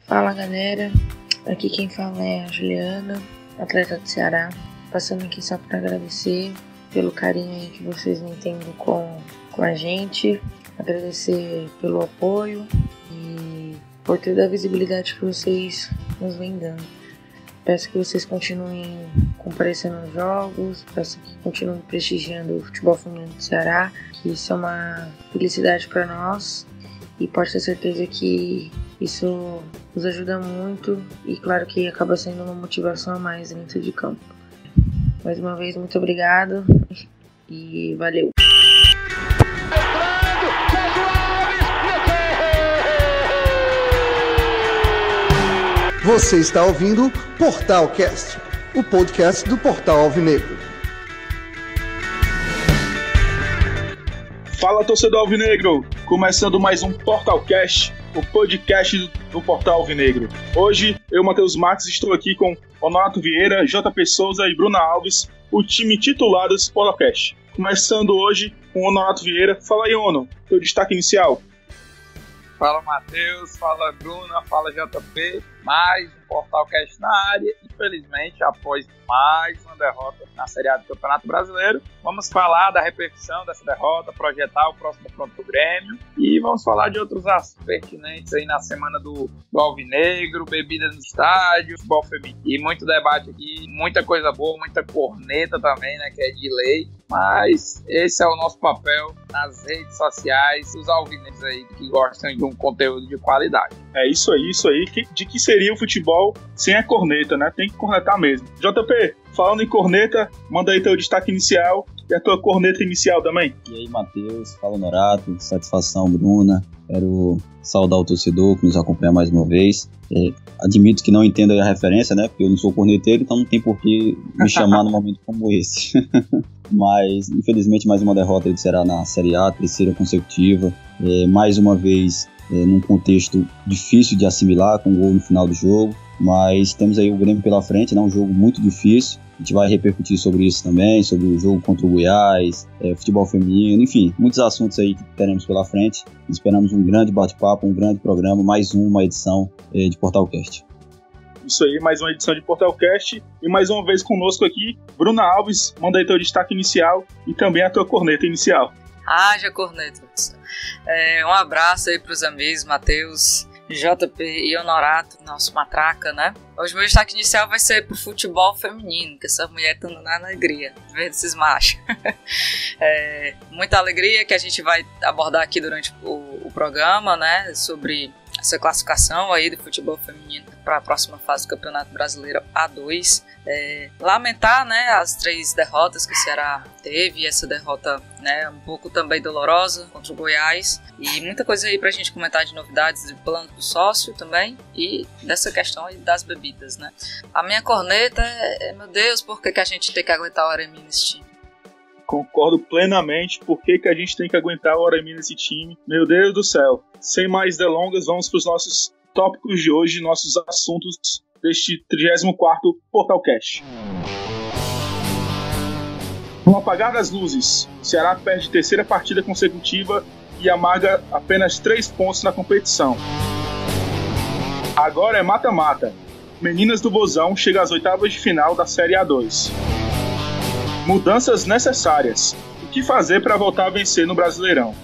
Fala galera, aqui quem fala é a Juliana, atleta do Ceará, passando aqui só para agradecer pelo carinho aí que vocês vêm tendo com a gente, agradecer pelo apoio e por toda a visibilidade que vocês nos vêm dando. Peço que vocês continuem comparecendo aos jogos, peço que continuem prestigiando o futebol feminino do Ceará, que isso é uma felicidade para nós e pode ter certeza que isso nos ajuda muito e claro que acaba sendo uma motivação a mais dentro de campo. Mais uma vez, muito obrigado e valeu! Você está ouvindo Portalcast, o podcast do Portal Alvinegro. Fala, torcedor alvinegro! Começando mais um Portalcast, o podcast do Portal Alvinegro. Hoje, eu, Matheus Marques, estou aqui com Honorato Vieira, JP Souza e Bruna Alves, o time titular desse Portalcast. Começando hoje com Honorato Vieira. Fala aí, Ono, teu destaque inicial. Fala, Matheus, fala, Bruna, fala, JP, mais um Portalcast na área. Infelizmente, após mais uma derrota na Série A do Campeonato Brasileiro, vamos falar da repercussão dessa derrota, projetar o próximo confronto do Grêmio e vamos falar de outros assuntos pertinentes aí na semana do Alvinegro, bebidas no estádio, futebol feminino e muito debate aqui, muita coisa boa, muita corneta também, né, que é de lei, mas esse é o nosso papel nas redes sociais, os alvinegros aí que gostam de um conteúdo de qualidade. É isso aí. De que seria o futebol sem a corneta, né? Tem que cornetar mesmo. JP, falando em corneta, manda aí teu destaque inicial e a tua corneta inicial também. E aí, Matheus, fala Honorato, satisfação, Bruna. Quero saudar o torcedor que nos acompanha mais uma vez. Admito que não entendo a referência, né? Porque eu não sou corneteiro, então não tem por que me chamar num momento como esse. Mas, infelizmente, mais uma derrota aí do Ceará na Série A, terceira consecutiva. Mais uma vez, num contexto difícil de assimilar, com um gol no final do jogo. Mas temos aí o Grêmio pela frente, né? Um jogo muito difícil. A gente vai repercutir sobre isso também, sobre o jogo contra o Goiás, futebol feminino, enfim, muitos assuntos aí que teremos pela frente. Esperamos um grande bate-papo, um grande programa, mais uma edição de Portalcast. Isso aí, mais uma edição de Portalcast e mais uma vez conosco aqui, Bruna Alves, manda aí teu destaque inicial e também a tua corneta inicial. Haja corneta. Um abraço aí pros amigos, Matheus, JP e Honorato, nosso matraca, né? Hoje meu destaque inicial vai ser pro futebol feminino, que essa mulher tá na alegria, vendo esses machos. Muita alegria que a gente vai abordar aqui durante o programa, né? Sobre essa classificação aí do futebol feminino para a próxima fase do Campeonato Brasileiro A2. Lamentar, né, as 3 derrotas que o Ceará teve, essa derrota, né, um pouco também dolorosa contra o Goiás, e muita coisa aí pra gente comentar de novidades do plano do sócio também e dessa questão aí das bebidas, né. A minha corneta meu Deus, por que a gente tem que aguentar o Aremi nesse time? Concordo plenamente, por que a gente tem que aguentar o Aremi nesse time, meu Deus do céu. Sem mais delongas, vamos para os nossos tópicos de hoje, nossos assuntos deste 34º Portalcast. No apagar das luzes, o Ceará perde terceira partida consecutiva e amarga apenas 3 pontos na competição. Agora é mata-mata. Meninas do Vozão chegam às oitavas de final da Série A2. Mudanças necessárias. O que fazer para voltar a vencer no Brasileirão?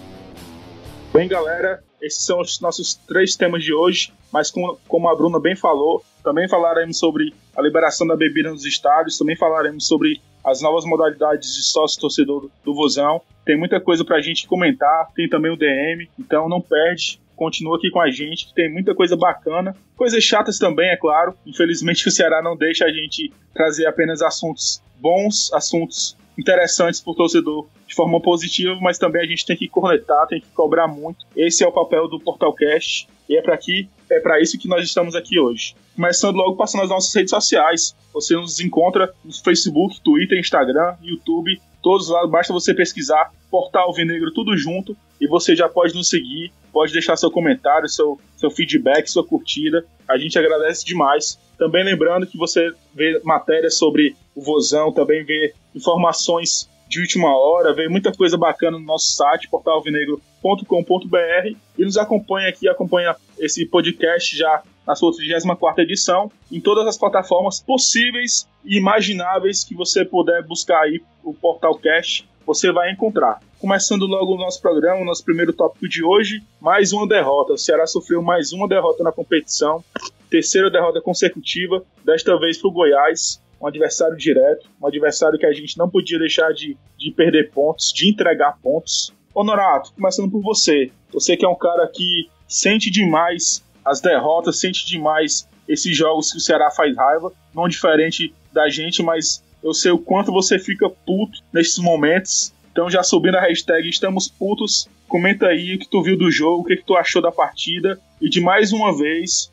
Bem, galera, esses são os nossos 3 temas de hoje, mas como a Bruna bem falou, também falaremos sobre a liberação da bebida nos estádios, também falaremos sobre as novas modalidades de sócio-torcedor do Vozão. Tem muita coisa pra gente comentar, tem também o DM, então não perde, continua aqui com a gente, que tem muita coisa bacana. Coisas chatas também, é claro. Infelizmente o Ceará não deixa a gente trazer apenas assuntos bons, assuntos interessantes para o torcedor de forma positiva, mas também a gente tem que cornetar, tem que cobrar muito. Esse é o papel do Portalcast e é para isso que nós estamos aqui hoje. Começando logo passando as nossas redes sociais. Você nos encontra no Facebook, Twitter, Instagram, YouTube, todos lá. Basta você pesquisar Portal Alvinegro tudo junto e você já pode nos seguir, pode deixar seu comentário, seu feedback, sua curtida. A gente agradece demais. Também lembrando que você vê matérias sobre o Vozão, também vê informações de última hora, vê muita coisa bacana no nosso site, portalalvinegro.com.br, e nos acompanha aqui, acompanha esse podcast já na sua 34ª edição, em todas as plataformas possíveis e imagináveis que você puder buscar aí o Portalcast, você vai encontrar. Começando logo o nosso programa, o nosso primeiro tópico de hoje, mais uma derrota. O Ceará sofreu mais uma derrota na competição, terceira derrota consecutiva, desta vez para o Goiás, um adversário direto, um adversário que a gente não podia deixar de perder pontos, de entregar pontos. Honorato, começando por você. Você que é um cara que sente demais as derrotas, sente demais esses jogos que o Ceará faz raiva, não diferente da gente, mas eu sei o quanto você fica puto nesses momentos. Então já subindo a hashtag Estamos Putos, comenta aí o que tu viu do jogo, o que tu achou da partida e de mais uma vez,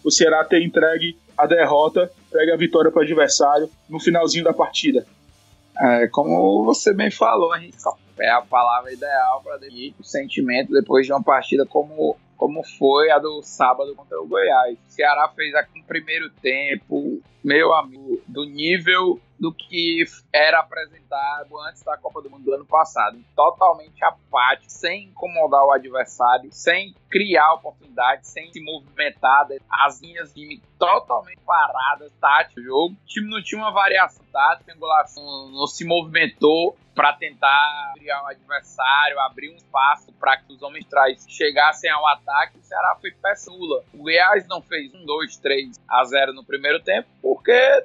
o Ceará ter entregue a derrota, entregue a vitória para o adversário no finalzinho da partida. Como você bem falou, a gente é a palavra ideal para definir o sentimento depois de uma partida como foi a do sábado contra o Goiás. O Ceará fez aqui no primeiro tempo, meu amigo, do nível do que era apresentado antes da Copa do Mundo do ano passado. Totalmente apático, sem incomodar o adversário, sem criar oportunidades, sem se movimentar. As linhas de time totalmente paradas, tático do jogo. O time não tinha uma variação tática, a angulação não se movimentou para tentar criar um adversário, abrir um espaço para que os homens trás chegassem ao ataque. O Ceará foi peçula. O Goiás não fez 2-3-0 no primeiro tempo, porque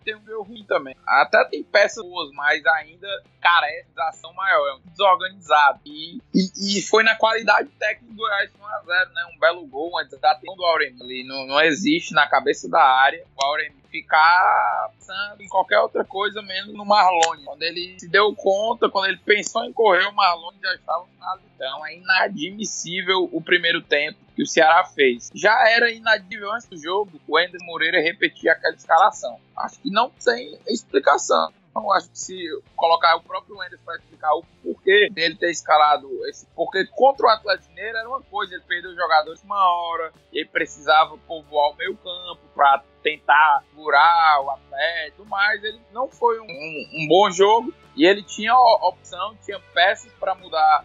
tem um meio ruim também. Até tem peças boas, mas ainda carece de ação maior. É um desorganizado. E foi na qualidade técnica do Goiás 1-0, né? Um belo gol, uma desatenção do Auremi. Ali não existe na cabeça da área o Auremi ficar pensando em qualquer outra coisa menos no Marlone. Quando ele se deu conta, quando ele pensou em correr, o Marlone já estava finalizado. Então é inadmissível o primeiro tempo que o Ceará fez. Já era inadmissível antes do jogo o Anderson Moreira repetir aquela escalação. Acho que não tem explicação. Então, acho que se colocar o próprio Anderson para explicar o porquê dele ter escalado esse... Porque contra o Atlético Mineiro era uma coisa, ele perdeu os jogadores uma hora, ele precisava povoar o meio campo para tentar furar o Atlético, mas ele não foi um bom jogo e ele tinha opção, tinha peças para mudar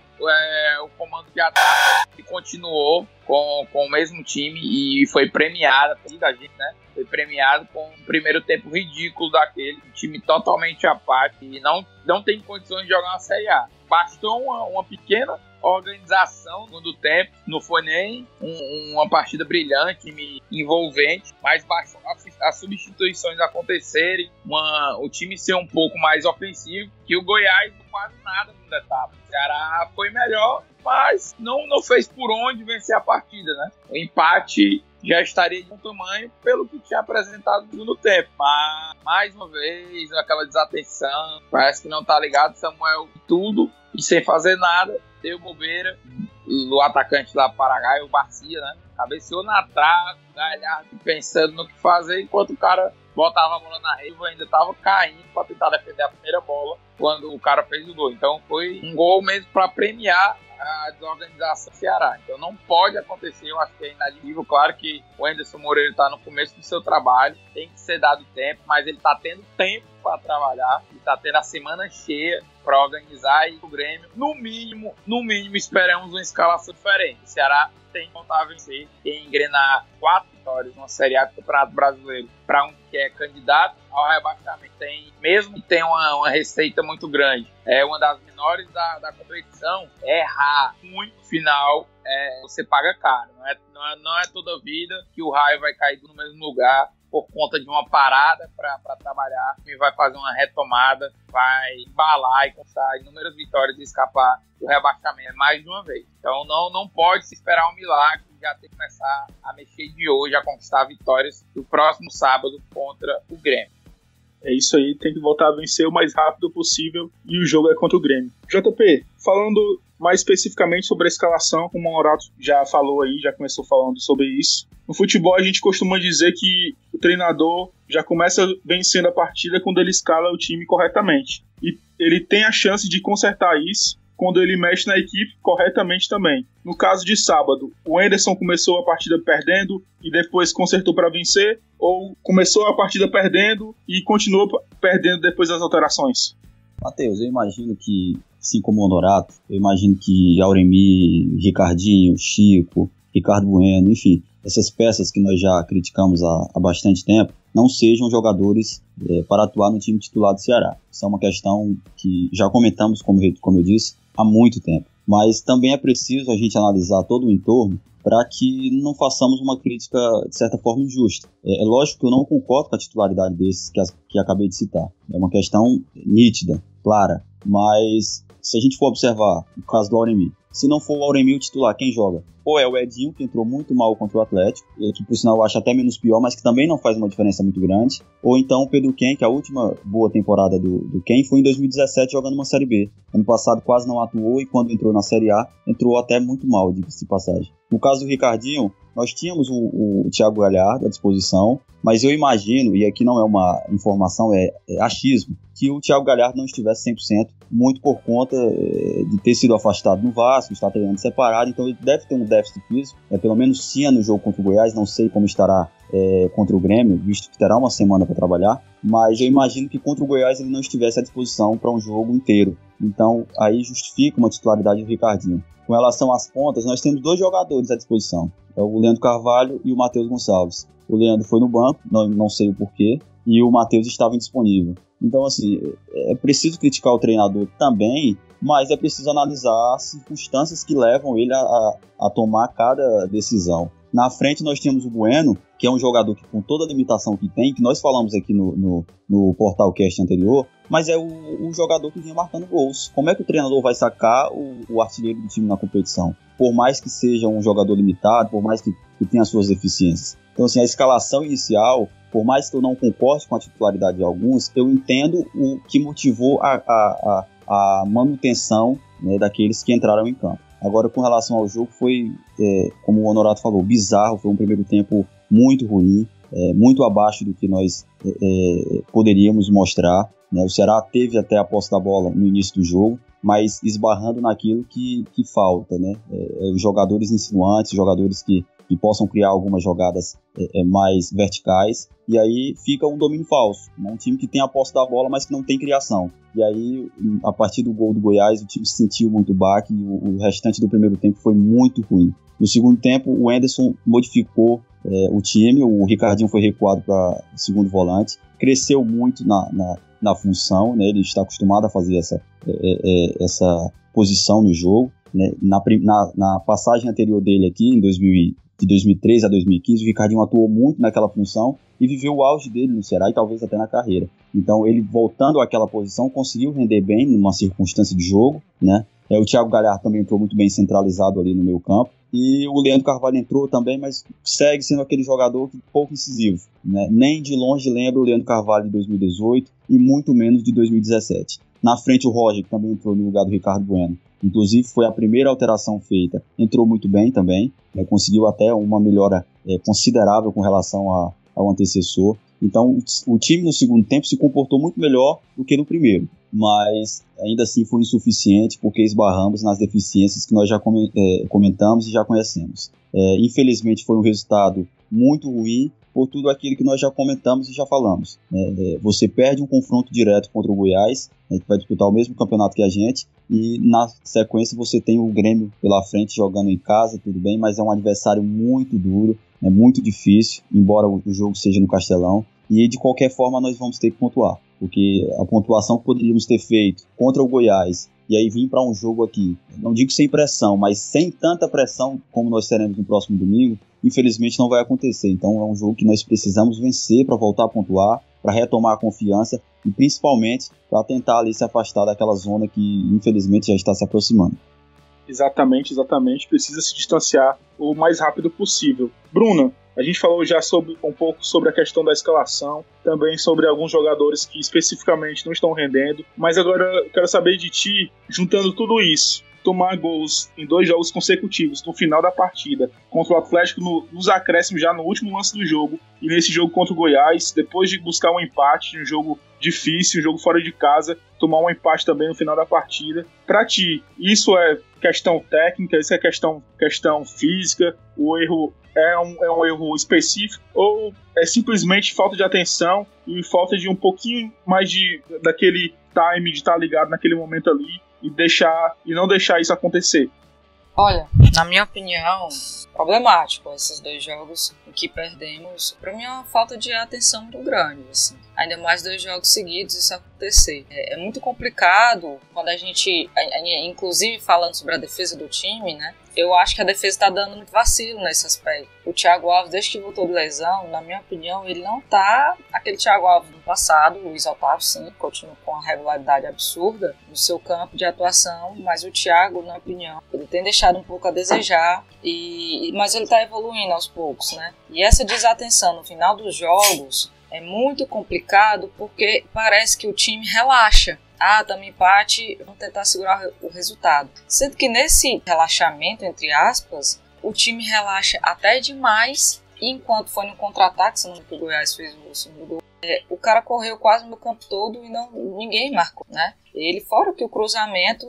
o comando de ataque e continuou com o mesmo time e foi premiado, da gente, né? Foi premiado com um primeiro tempo ridículo daquele, um time totalmente apático e não tem condições de jogar uma Série A. Bastou uma pequena organização no segundo tempo, não foi nem uma partida brilhante, envolvente, mas bastou as substituições acontecerem, o time ser um pouco mais ofensivo, que o Goiás quase nada no etapa. O Ceará foi melhor, mas não fez por onde vencer a partida, né? O empate já estaria de um tamanho pelo que tinha apresentado no segundo tempo. Mas, mais uma vez, aquela desatenção, parece que não tá ligado, Samuel, tudo, e sem fazer nada, deu bobeira. O atacante lá Paraguai, o Barcia, né? Cabeceou na trave, Galhardo pensando no que fazer, enquanto o cara botava a bola na rede, ainda tava caindo para tentar defender a primeira bola quando o cara fez o gol. Então foi um gol mesmo para premiar a desorganização do Ceará. Então não pode acontecer, eu acho que é inadmissível. Claro que o Anderson Moreira está no começo do seu trabalho, tem que ser dado tempo, mas ele está tendo tempo para trabalhar, ele está tendo a semana cheia para organizar, e o Grêmio, no mínimo, esperamos uma escalação diferente. O Ceará tem que voltar a vencer, tem que engrenar 4 vitórias numa Série A do Campeonato Brasileiro para um que é candidato ao rebaixamento. Mesmo que tenha uma receita muito grande, é uma das menores da competição, errar muito no final, você paga caro. Não é toda vida que o raio vai cair no mesmo lugar por conta de uma parada para trabalhar, e vai fazer uma retomada, vai embalar e conquistar inúmeras vitórias e escapar do rebaixamento mais de uma vez. Então não pode se esperar um milagre, já tem que começar a mexer de hoje, a conquistar vitórias do próximo sábado contra o Grêmio. É isso aí, tem que voltar a vencer o mais rápido possível, e o jogo é contra o Grêmio. JP, falando mais especificamente sobre a escalação, como o Honorato já falou aí, já começou falando sobre isso. No futebol a gente costuma dizer que o treinador já começa vencendo a partida quando ele escala o time corretamente. E ele tem a chance de consertar isso quando ele mexe na equipe corretamente também. No caso de sábado, o Anderson começou a partida perdendo e depois consertou para vencer, ou começou a partida perdendo e continuou perdendo depois das alterações? Matheus, eu imagino que, assim como o Honorato, eu imagino que Auremi, Ricardinho, Chico, Ricardo Bueno, enfim, essas peças que nós já criticamos há bastante tempo, não sejam jogadores para atuar no time titular do Ceará. Isso é uma questão que já comentamos, como eu disse, há muito tempo. Mas também é preciso a gente analisar todo o entorno para que não façamos uma crítica, de certa forma, injusta. É lógico que eu não concordo com a titularidade desses que acabei de citar. É uma questão nítida, clara, mas se a gente for observar o caso do Auremir, se não for o Auremir o titular, quem joga? Ou é o Edinho, que entrou muito mal contra o Atlético, que por sinal eu acho até menos pior, mas que também não faz uma diferença muito grande. Ou então o Pedro Ken, que a última boa temporada do Ken foi em 2017 jogando uma Série B. Ano passado quase não atuou e quando entrou na Série A, entrou até muito mal, diga-se de passagem. No caso do Ricardinho, nós tínhamos o Thiago Galhardo à disposição, mas eu imagino, e aqui não é uma informação, é achismo, que o Thiago Galhardo não estivesse 100%, muito por conta de ter sido afastado no Vasco, estar treinando separado, então ele deve ter um déficit físico, pelo menos tinha no jogo contra o Goiás, não sei como estará contra o Grêmio, visto que terá uma semana para trabalhar, mas eu imagino que contra o Goiás ele não estivesse à disposição para um jogo inteiro, então aí justifica uma titularidade do Ricardinho. Com relação às pontas, nós temos 2 jogadores à disposição, é o Leandro Carvalho e o Matheus Gonçalves. O Leandro foi no banco, não sei o porquê, e o Matheus estava indisponível. Então, assim, é preciso criticar o treinador também, mas é preciso analisar as circunstâncias que levam ele a tomar cada decisão. Na frente nós tínhamos o Bueno, que é um jogador que, com toda a limitação que tem, que nós falamos aqui no Portalcast anterior, mas é o jogador que vinha marcando gols. Como é que o treinador vai sacar o artilheiro do time na competição? Por mais que seja um jogador limitado, por mais que tenha suas deficiências. Então, assim, a escalação inicial, por mais que eu não concorde com a titularidade de alguns, eu entendo o que motivou a manutenção, né, daqueles que entraram em campo. Agora, com relação ao jogo, foi, como o Honorato falou, bizarro, foi um primeiro tempo muito ruim, muito abaixo do que nós poderíamos mostrar, né? O Ceará teve até a posse da bola no início do jogo, mas esbarrando naquilo que falta, né? Jogadores insinuantes, jogadores que possam criar algumas jogadas mais verticais, e aí fica um domínio falso, né? Um time que tem a posse da bola, mas que não tem criação. E aí, a partir do gol do Goiás, o time se sentiu muito baque, e o restante do primeiro tempo foi muito ruim. No segundo tempo, o Anderson modificou o time, o Ricardinho foi recuado para segundo volante, cresceu muito na função, né? Ele está acostumado a fazer essa posição no jogo, né? Na passagem anterior dele aqui, de 2013 a 2015, o Ricardinho atuou muito naquela função e viveu o auge dele no Ceará e talvez até na carreira. Então, ele voltando àquela posição, conseguiu render bem numa circunstância de jogo, né? O Thiago Galhardo também entrou muito bem centralizado ali no meio campo. E o Leandro Carvalho entrou também, mas segue sendo aquele jogador pouco incisivo, né? Nem de longe lembra o Leandro Carvalho de 2018 e muito menos de 2017. Na frente o Roger, que também entrou no lugar do Ricardo Bueno. Inclusive foi a primeira alteração feita, entrou muito bem também, né? Conseguiu até uma melhora considerável com relação ao antecessor. Então o time no segundo tempo se comportou muito melhor do que no primeiro, mas ainda assim foi insuficiente porque esbarramos nas deficiências que nós já comentamos e já conhecemos. Infelizmente foi um resultado muito ruim por tudo aquilo que nós já comentamos e já falamos. Você perde um confronto direto contra o Goiás, que vai disputar o mesmo campeonato que a gente, e na sequência você tem o Grêmio pela frente jogando em casa, tudo bem, mas é um adversário muito duro, muito difícil, embora o jogo seja no Castelão, e de qualquer forma nós vamos ter que pontuar, porque a pontuação que poderíamos ter feito contra o Goiás e aí vir para um jogo aqui, não digo sem pressão, mas sem tanta pressão como nós teremos no próximo domingo, infelizmente não vai acontecer. Então é um jogo que nós precisamos vencer para voltar a pontuar, para retomar a confiança e principalmente para tentar ali se afastar daquela zona que infelizmente já está se aproximando. Exatamente, precisa se distanciar o mais rápido possível. Bruna, a gente falou já um pouco sobre a questão da escalação, também sobre alguns jogadores que especificamente não estão rendendo, mas agora eu quero saber de ti, juntando tudo isso, tomar gols em 2 jogos consecutivos no final da partida, contra o Atlético nos acréscimos já no último lance do jogo, e nesse jogo contra o Goiás, depois de buscar um empate, um jogo difícil, um jogo fora de casa, tomar um empate também no final da partida. Pra ti, isso é questão técnica, isso é questão física, o erro é um erro específico, ou é simplesmente falta de atenção e falta de um pouquinho mais daquele time de estar ligado naquele momento ali e não deixar isso acontecer? Olha, na minha opinião, problemático esses 2 jogos em que perdemos. Pra mim é uma falta de atenção muito grande, assim. Ainda mais 2 jogos seguidos isso acontecer. É muito complicado quando a gente, inclusive falando sobre a defesa do time, né? Eu acho que a defesa está dando muito vacilo nesse aspecto. O Thiago Alves, desde que voltou de lesão, na minha opinião, ele não tá aquele Thiago Alves do passado. O Luiz Otávio, sim, continua com uma regularidade absurda no seu campo de atuação, mas o Thiago, na minha opinião, ele tem deixado um pouco a desejar, mas ele está evoluindo aos poucos, né? E essa desatenção no final dos jogos é muito complicado porque parece que o time relaxa. Tamo empate, vamos tentar segurar o resultado. Sendo que nesse relaxamento, entre aspas, o time relaxa até demais. E enquanto foi no contra-ataque, se não me engano, o Goiás fez o segundo gol, o cara correu quase no campo todo e ninguém marcou, né? Ele, fora que o cruzamento,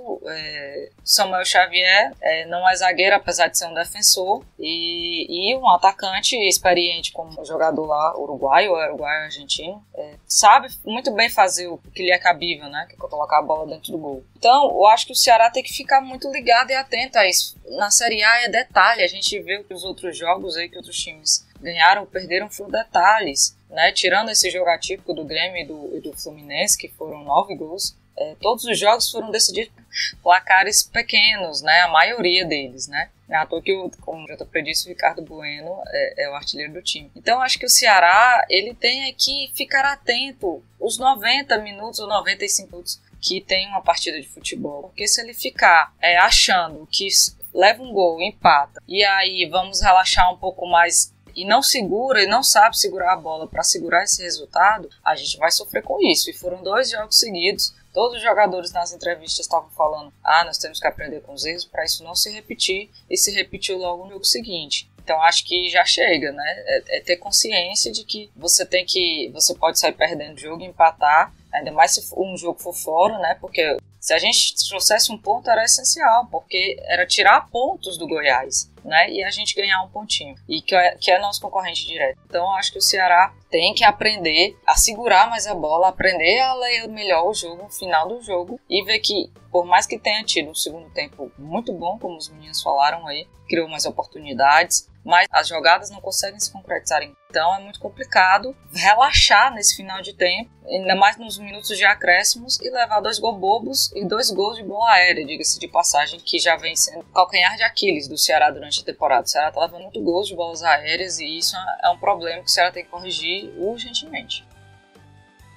Samuel Xavier não é zagueiro, apesar de ser um defensor, e um atacante experiente como o jogador lá, uruguaio argentino, sabe muito bem fazer o que lhe é cabível, né? Que é colocar a bola dentro do gol. Então, eu acho que o Ceará tem que ficar muito ligado e atento a isso. Na Série A é detalhe, a gente vê que os outros jogos aí que outros times ganharam ou perderam foram detalhes, né? Tirando esse jogo atípico do Grêmio e do Fluminense, que foram 9 gols, todos os jogos foram decididos por placares pequenos, né? A maioria deles, né? Não é à toa que, como já disse, o Ricardo Bueno é o artilheiro do time. Então, acho que o Ceará ele tem que ficar atento os 90 minutos ou 95 minutos que tem uma partida de futebol. Porque se ele ficar achando que leva um gol, empata, e aí vamos relaxar um pouco mais e não segura e não sabe segurar a bola para segurar esse resultado, a gente vai sofrer com isso. E foram 2 jogos seguidos. Todos os jogadores nas entrevistas estavam falando: nós temos que aprender com os erros para isso não se repetir, e se repetiu logo no jogo seguinte. Então acho que já chega, né? É ter consciência de que você pode sair perdendo o jogo e empatar, ainda mais se um jogo for fora, né? Porque se a gente trouxesse um ponto era essencial, porque era tirar pontos do Goiás, né? E a gente ganhar um pontinho, e que é nosso concorrente direto. Então eu acho que o Ceará tem que aprender a segurar mais a bola, aprender a ler melhor o jogo, o final do jogo, e ver que, por mais que tenha tido um segundo tempo muito bom, como os meninos falaram aí, criou mais oportunidades, mas as jogadas não conseguem se concretizar. Então é muito complicado relaxar nesse final de tempo, ainda mais nos minutos de acréscimos, e levar 2 gols bobos e 2 gols de bola aérea, diga-se de passagem, que já vem sendo calcanhar de Aquiles do Ceará durante a temporada. O Ceará tá levando muito gols de bolas aéreas, e isso é um problema que o Ceará tem que corrigir urgentemente.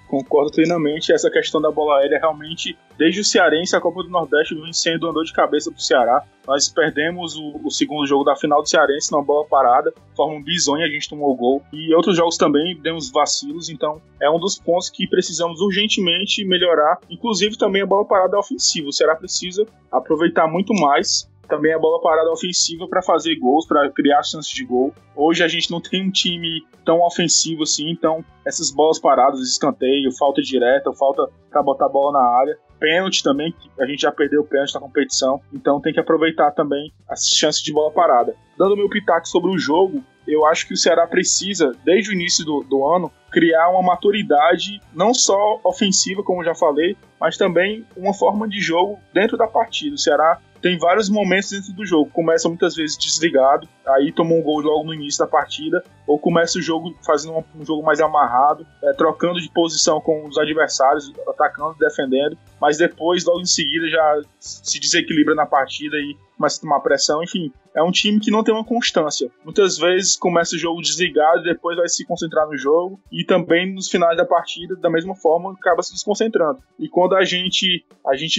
Concordo plenamente. Essa questão da bola aérea realmente, desde o Cearense, a Copa do Nordeste vem sendo uma dor de cabeça pro Ceará. Nós perdemos o segundo jogo da final do Cearense numa bola parada, de forma bizonha, a gente tomou o gol. E outros jogos também demos vacilos, então é um dos pontos que precisamos urgentemente melhorar. Inclusive também a bola parada ofensiva. O Ceará precisa aproveitar muito mais também a bola parada ofensiva para fazer gols, para criar chances de gol. Hoje a gente não tem um time tão ofensivo assim, então essas bolas paradas, escanteio, falta direta, falta para botar a bola na área, pênalti também, a gente já perdeu o pênalti na competição, então tem que aproveitar também as chances de bola parada. Dando meu pitaco sobre o jogo, eu acho que o Ceará precisa, desde o início do ano, criar uma maturidade não só ofensiva, como já falei, mas também uma forma de jogo dentro da partida. O Ceará tem vários momentos dentro do jogo. Começa muitas vezes desligado, aí toma um gol logo no início da partida, ou começa o jogo fazendo um jogo mais amarrado, trocando de posição com os adversários, atacando, defendendo, mas depois, logo em seguida, já se desequilibra na partida e começa a tomar pressão. Enfim, é um time que não tem uma constância. Muitas vezes começa o jogo desligado e depois vai se concentrar no jogo, e também nos finais da partida, da mesma forma, acaba se desconcentrando. E quando a gente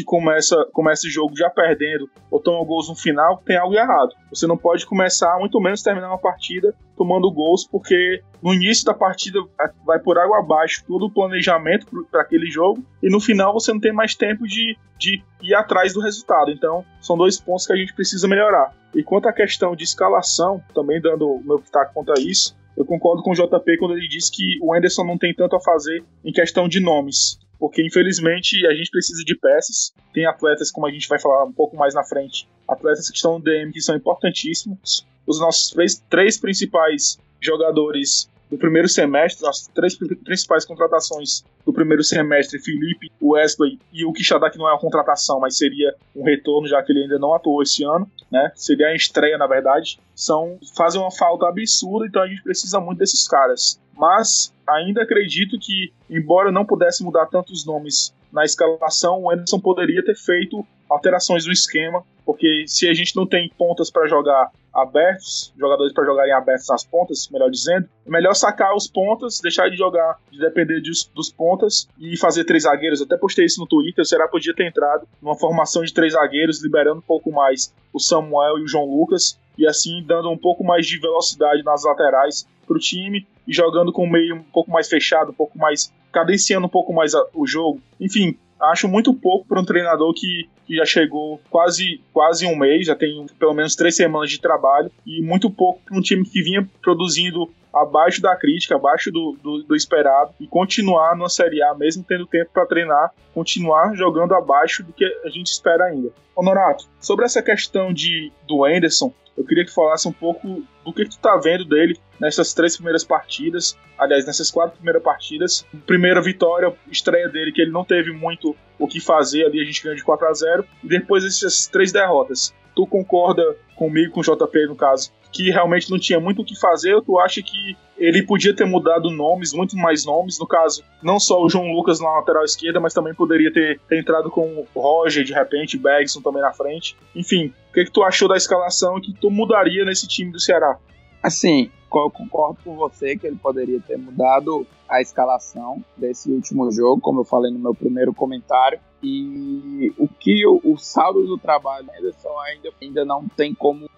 começa o jogo já perdendo ou toma gols no final, tem algo errado. Você não pode começar, muito menos terminar uma partida tomando gols, porque no início da partida vai por água abaixo todo o planejamento para aquele jogo, e no final você não tem mais tempo de ir atrás do resultado. Então são 2 pontos que a gente precisa melhorar. E quanto à questão de escalação, também dando o meu pitaco contra isso, eu concordo com o JP quando ele disse que o Anderson não tem tanto a fazer em questão de nomes, porque infelizmente a gente precisa de peças. Tem atletas, como a gente vai falar um pouco mais na frente, atletas que estão no DM que são importantíssimos. Os nossos três principais jogadores do primeiro semestre, as 3 principais contratações do primeiro semestre, Felipe, Wesley e o Quixadá, que não é uma contratação, mas seria um retorno, já que ele ainda não atuou esse ano, né? Seria a estreia, na verdade. Fazem uma falta absurda, então a gente precisa muito desses caras. Mas ainda acredito que, embora não pudesse mudar tantos nomes na escalação, o Anderson poderia ter feito alterações no esquema, porque se a gente não tem pontas para jogar abertos, jogadores para jogarem abertos nas pontas, melhor dizendo, é melhor sacar os pontas, deixar de jogar, de depender dos pontas e fazer 3 zagueiros. Até postei isso no Twitter, o Ceará podia ter entrado numa formação de 3 zagueiros, liberando um pouco mais o Samuel e o João Lucas, e assim dando um pouco mais de velocidade nas laterais para o time, e jogando com o meio um pouco mais fechado, um pouco mais, cadenciando um pouco mais o jogo. Enfim, acho muito pouco para um treinador que já chegou quase um mês, já tem pelo menos 3 semanas de trabalho, e muito pouco para um time que vinha produzindo abaixo da crítica, abaixo do esperado, e continuar na Série A, mesmo tendo tempo para treinar, continuar jogando abaixo do que a gente espera ainda. Honorato, sobre essa questão do Anderson, eu queria que falasse um pouco do que tu tá vendo dele nessas 3 primeiras partidas, aliás, nessas 4 primeiras partidas. Primeira vitória, estreia dele, que ele não teve muito o que fazer ali, a gente ganhou de 4-0, e depois dessas 3 derrotas. Tu concorda comigo, com o JP no caso, que realmente não tinha muito o que fazer, ou tu acha que ele podia ter mudado nomes, muito mais nomes, no caso, não só o João Lucas na lateral esquerda, mas também poderia ter entrado com o Roger, de repente, Bergson também na frente. Enfim, o que tu achou da escalação e que tu mudaria nesse time do Ceará? Assim, eu concordo com você que ele poderia ter mudado a escalação desse último jogo, como eu falei no meu primeiro comentário. E o saldo do trabalho do Anderson ainda não tem como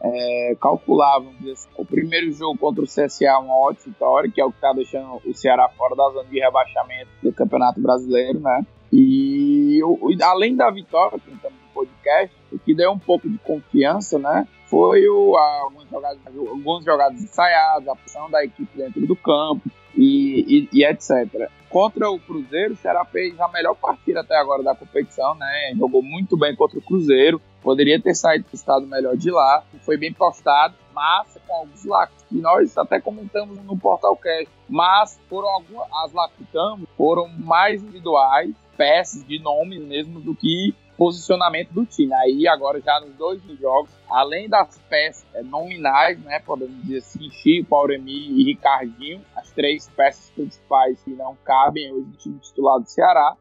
calcular, vamos dizer assim. O primeiro jogo contra o CSA é uma ótima vitória, que é o que está deixando o Ceará fora da zona de rebaixamento do Campeonato Brasileiro, né? E além da vitória, que estamos no podcast, o que deu um pouco de confiança, né? Foi alguns jogados ensaiados, a pressão da equipe dentro do campo e etc. Contra o Cruzeiro, o Ceará fez a melhor partida até agora da competição, né? Jogou muito bem contra o Cruzeiro, poderia ter estado melhor de lá, foi bem postado, mas com alguns lacres, que nós até comentamos no Portalcast, mas as lacres foram mais individuais, peças de nomes mesmo, do que posicionamento do time. Aí agora já nos 2 jogos, além das peças nominais, né, podemos dizer assim, Chico, Auremi e Ricardinho, as 3 peças principais que não cabem hoje no time titular do Ceará,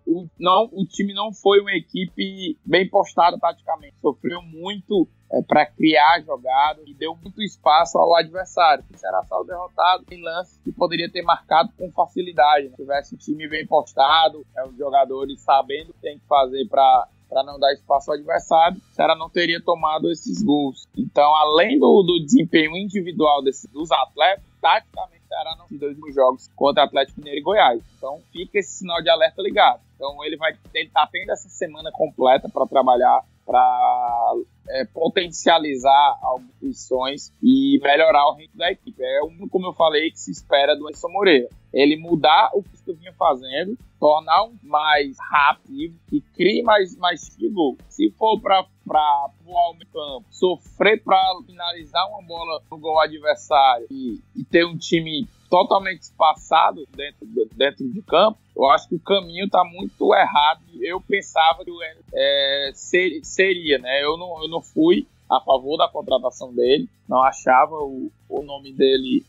o time não foi uma equipe bem postada taticamente, sofreu muito para criar jogada e deu muito espaço ao adversário. O Ceará saiu derrotado em lances que poderia ter marcado com facilidade, né? Se tivesse o time bem postado, os jogadores sabendo o que tem que fazer para não dar espaço ao adversário, o Ceará não teria tomado esses gols. Então, além do desempenho individual dos atletas, taticamente o Ceará não tem 2 jogos contra Atlético Mineiro e Goiás. Então, fica esse sinal de alerta ligado. Então, ele tá tendo essa semana completa para trabalhar, para potencializar algumas posições e melhorar o ritmo da equipe. Como eu falei, que se espera do Anderson Moreira. Ele mudar o que eu vinha fazendo, tornar um mais rápido e crie mais de gol. Se for para voar o meio campo, sofrer para finalizar uma bola no gol adversário e ter um time totalmente espaçado dentro de campo, eu acho que o caminho está muito errado. Eu pensava que seria, né? Eu não fui a favor da contratação dele, não achava o nome dele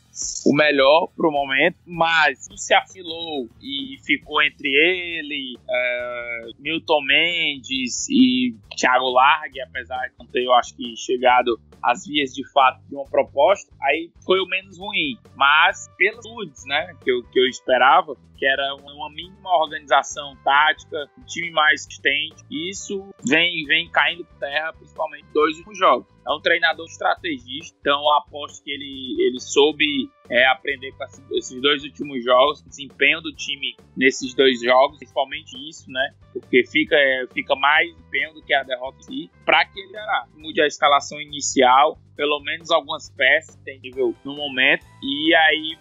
o melhor para o momento, mas se afilou e ficou entre ele, Milton Mendes e Thiago Largue, apesar de não ter, eu acho que, chegado às vias de fato de uma proposta, aí foi o menos ruim, mas pelas atitudes, né, que eu esperava, que era uma mínima organização tática, um time mais consistente, e isso vem caindo por terra, principalmente 2 últimos jogos. É um treinador estrategista, então eu aposto que ele soube aprender com esses 2 últimos jogos, o desempenho do time nesses 2 jogos, principalmente isso, né? Porque fica mais empenho do que a derrota em si, para que ele mude a escalação inicial, pelo menos algumas peças tem nível no momento, e aí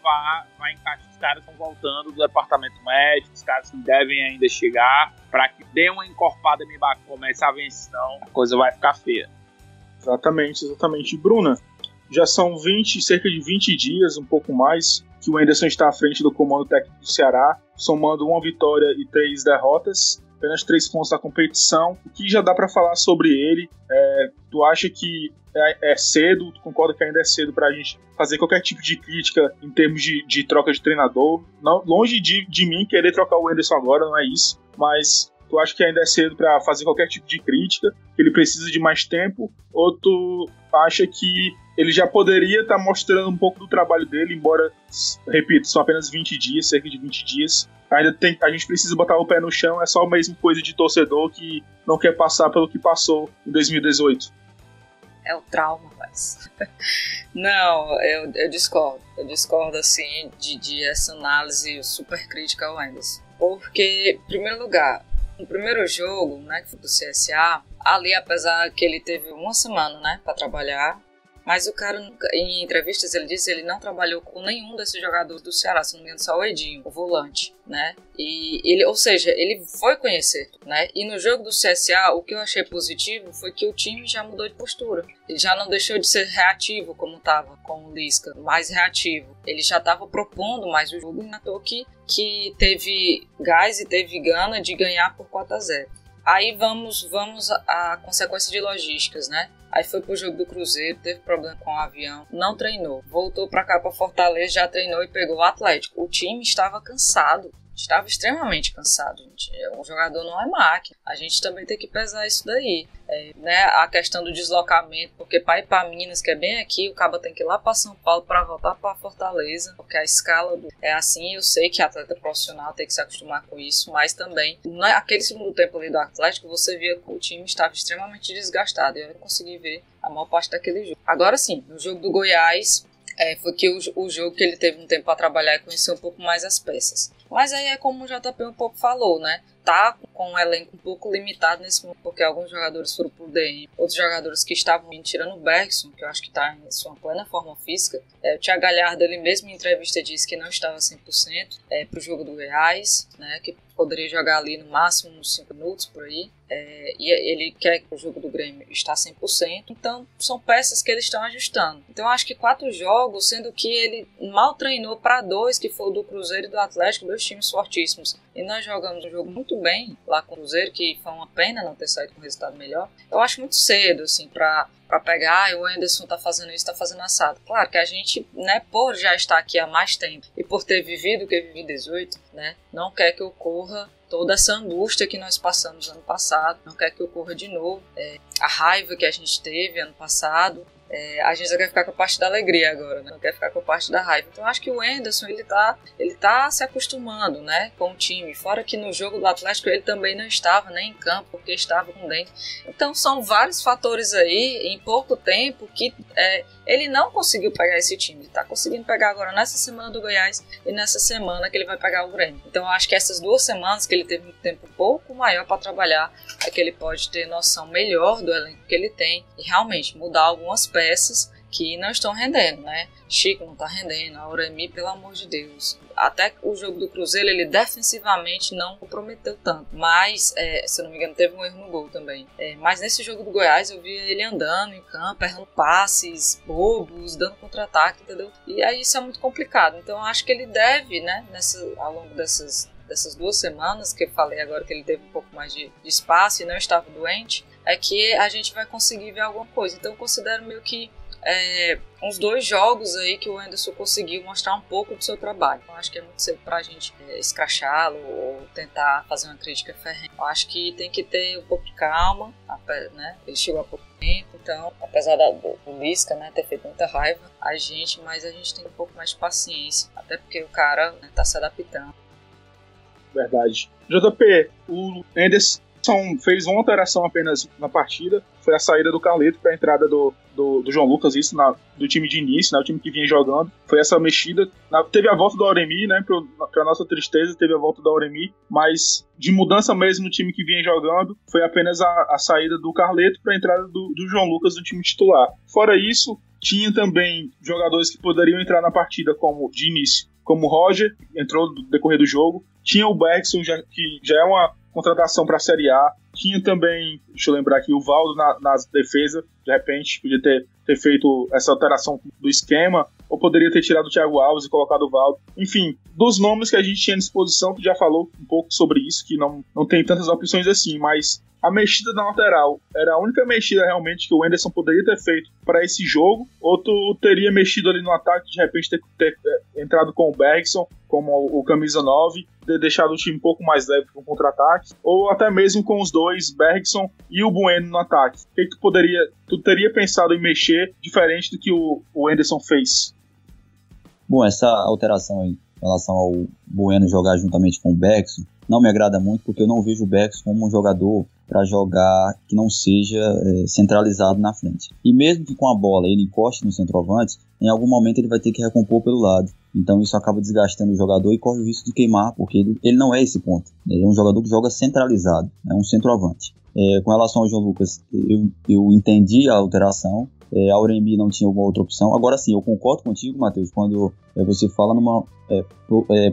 vai encaixar. Os caras estão voltando do departamento médico, os caras que devem ainda chegar, para que dê uma encorpada e comece a vencer, senão a coisa vai ficar feia. Exatamente. Bruna, já são cerca de 20 dias, um pouco mais, que o Anderson está à frente do comando técnico do Ceará, somando 1 vitória e 3 derrotas, apenas 3 pontos na competição. O que já dá para falar sobre ele? Tu acha que é cedo? Tu concorda que ainda é cedo para a gente fazer qualquer tipo de crítica em termos de troca de treinador? Não, longe de mim querer trocar o Anderson agora, não é isso, mas tu acha que ainda é cedo para fazer qualquer tipo de crítica, que ele precisa de mais tempo, ou tu acha que ele já poderia estar mostrando um pouco do trabalho dele, embora, repito, são apenas 20 dias, cerca de 20 dias. A gente precisa botar o pé no chão, é só a mesma coisa de torcedor que não quer passar pelo que passou em 2018. É o trauma, mas... Não, eu discordo. Eu discordo, assim, de essa análise super crítica ao Anderson. Porque, em primeiro lugar, no primeiro jogo, né, que foi do CSA, ali, apesar que ele teve 1 semana, né, para trabalhar, mas o cara, em entrevistas, ele disse que ele não trabalhou com nenhum desses jogadores do Ceará, se não me engano, só o Edinho, o volante, né? E ele, ou seja, ele foi conhecer, né? E no jogo do CSA, o que eu achei positivo foi que o time já mudou de postura. Ele já não deixou de ser reativo, como estava com o Lisca, mais reativo. Ele já estava propondo mais o jogo e notou que teve gás e teve gana de ganhar por 4-0. Aí vamos à consequência de logísticas, né? Aí foi pro jogo do Cruzeiro, teve problema com o avião, não treinou. Voltou pra cá, pra Fortaleza, já treinou e pegou o Atlético. O time estava cansado, estava extremamente cansado, gente. O jogador não é máquina. A gente também tem que pesar isso daí. Né? A questão do deslocamento, porque para ir para Minas, que é bem aqui, o cabo tem que ir lá para São Paulo para voltar para Fortaleza, porque a escala é assim. Eu sei que atleta profissional tem que se acostumar com isso, mas também naquele segundo tempo ali do Atlético, você via que o time estava extremamente desgastado e eu não consegui ver a maior parte daquele jogo. Agora sim, no jogo do Goiás, foi que o jogo que ele teve um tempo para trabalhar e conhecer um pouco mais as peças. Mas aí é como o JP um pouco falou, né? Tá com um elenco um pouco limitado nesse momento, porque alguns jogadores foram pro DM, outros jogadores que estavam tirando o Bergson, que eu acho que está em sua plena forma física. O Thiago Galhardo, ele mesmo em entrevista disse que não estava 100% pro jogo do Goiás, né? Que poderia jogar ali no máximo uns 5 minutos por aí. E ele quer que o jogo do Grêmio está 100%, então são peças que eles estão ajustando. Então eu acho que 4 jogos, sendo que ele mal treinou para 2, que foi o do Cruzeiro e do Atlético, 2 times fortíssimos, e nós jogamos um jogo muito bem lá com o Cruzeiro, que foi uma pena não ter saído com um resultado melhor. Eu acho muito cedo, assim, para pegar, o Anderson tá fazendo isso, tá fazendo assado. Claro que a gente, né, por já estar aqui há mais tempo e por ter vivido o que vivi 18, né, não quer que ocorra toda essa angústia que nós passamos ano passado, não quer que ocorra de novo. A raiva que a gente teve ano passado, a gente só quer ficar com a parte da alegria agora, né? Não quer ficar com a parte da raiva. Então acho que o Anderson, ele tá se acostumando, né, com o time. Fora que no jogo do Atlético ele também não estava nem em campo, porque estava com dente. Então são vários fatores aí, em pouco tempo, que ele não conseguiu pegar esse time. Ele tá conseguindo pegar agora nessa semana do Goiás e nessa semana que ele vai pegar o Grêmio. Então eu acho que essas 2 semanas que ele teve um tempo um pouco maior para trabalhar, é que ele pode ter noção melhor do elenco que ele tem e realmente mudar algumas peças que não estão rendendo, né? Chico não tá rendendo, a Auremi, pelo amor de Deus. Até o jogo do Cruzeiro, ele defensivamente não comprometeu tanto. Mas, se eu não me engano, teve um erro no gol também. Mas nesse jogo do Goiás, eu vi ele andando em campo, errando passes bobos, dando contra-ataque, entendeu? E aí isso é muito complicado. Então, eu acho que ele deve, né, ao longo dessas 2 semanas, que eu falei agora que ele teve um pouco mais de espaço e não estava doente, é que a gente vai conseguir ver alguma coisa. Então, eu considero meio que uns 2 jogos aí que o Anderson conseguiu mostrar um pouco do seu trabalho. Eu acho que é muito cedo pra gente escrachá-lo ou tentar fazer uma crítica ferrenha. Eu acho que tem que ter um pouco de calma, né? Ele chegou há pouco tempo, então, apesar do Lisca, né, ter feito muita raiva mas a gente tem um pouco mais de paciência, até porque o cara, né, tá se adaptando. Verdade. JP, o Anderson fez uma alteração apenas na partida, foi a saída do Carleto para a entrada do João Lucas, isso do time de início, né, o time que vinha jogando, foi essa mexida. Teve a volta do Auremi, né, para nossa tristeza, teve a volta do Auremi, mas de mudança mesmo no time que vinha jogando, foi apenas a saída do Carleto para a entrada do João Lucas no time titular. Fora isso, tinha também jogadores que poderiam entrar na partida de início, como o Roger, entrou no decorrer do jogo, tinha o Bergson, que já é uma contratação para a Série A. Tinha também, deixa eu lembrar aqui, o Valdo na defesa. De repente, podia ter feito essa alteração do esquema, ou poderia ter tirado o Thiago Alves e colocado o Valdo. Enfim, dos nomes que a gente tinha à disposição, que já falou um pouco sobre isso, que não tem tantas opções assim, mas a mexida na lateral era a única mexida realmente que o Anderson poderia ter feito para esse jogo, ou tu teria mexido ali no ataque, de repente ter entrado com o Bergson como o camisa 9, ter deixado o time um pouco mais leve para o contra-ataque, ou até mesmo com os dois, Bergson e o Bueno no ataque. O que tu teria pensado em mexer diferente do que o Anderson fez? Bom, essa alteração aí, em relação ao Bueno jogar juntamente com o Bergson, não me agrada muito, porque eu não vejo o Bergson como um jogador para jogar que não seja centralizado na frente. E mesmo que com a bola ele encoste no centroavante, em algum momento ele vai ter que recompor pelo lado. Então isso acaba desgastando o jogador e corre o risco de queimar, porque ele não é esse ponto. Ele é um jogador que joga centralizado, é um centroavante. Com relação ao João Lucas, eu entendi a alteração. Auremir não tinha alguma outra opção. Agora sim, eu concordo contigo, Matheus, quando você fala numa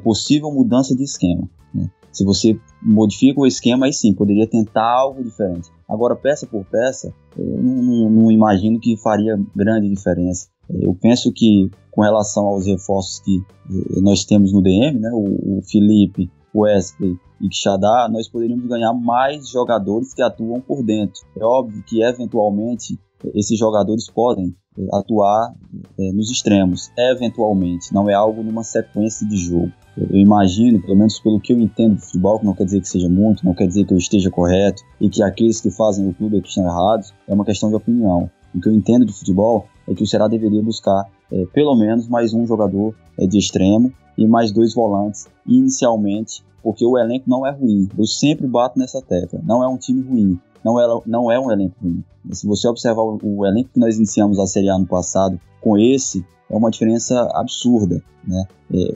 possível mudança de esquema, né? Se você modifica o esquema, aí sim, poderia tentar algo diferente. Agora, peça por peça, eu não imagino que faria grande diferença. Eu penso que, com relação aos reforços que nós temos no DM, né, o Felipe, o Wesley e Quixadá, nós poderíamos ganhar mais jogadores que atuam por dentro. É óbvio que, eventualmente, esses jogadores podem atuar nos extremos, eventualmente, não é algo numa sequência de jogo. Eu imagino, pelo menos pelo que eu entendo do futebol, que não quer dizer que seja muito, não quer dizer que eu esteja correto e que aqueles que fazem o clube aqui estão errados, é uma questão de opinião. O que eu entendo de futebol é que o Ceará deveria buscar pelo menos mais um jogador de extremo e mais 2 volantes inicialmente, porque o elenco não é ruim. Eu sempre bato nessa tecla, não é um time ruim, não é um elenco ruim. Se você observar o elenco que nós iniciamos a Série A no passado com esse, é uma diferença absurda, né?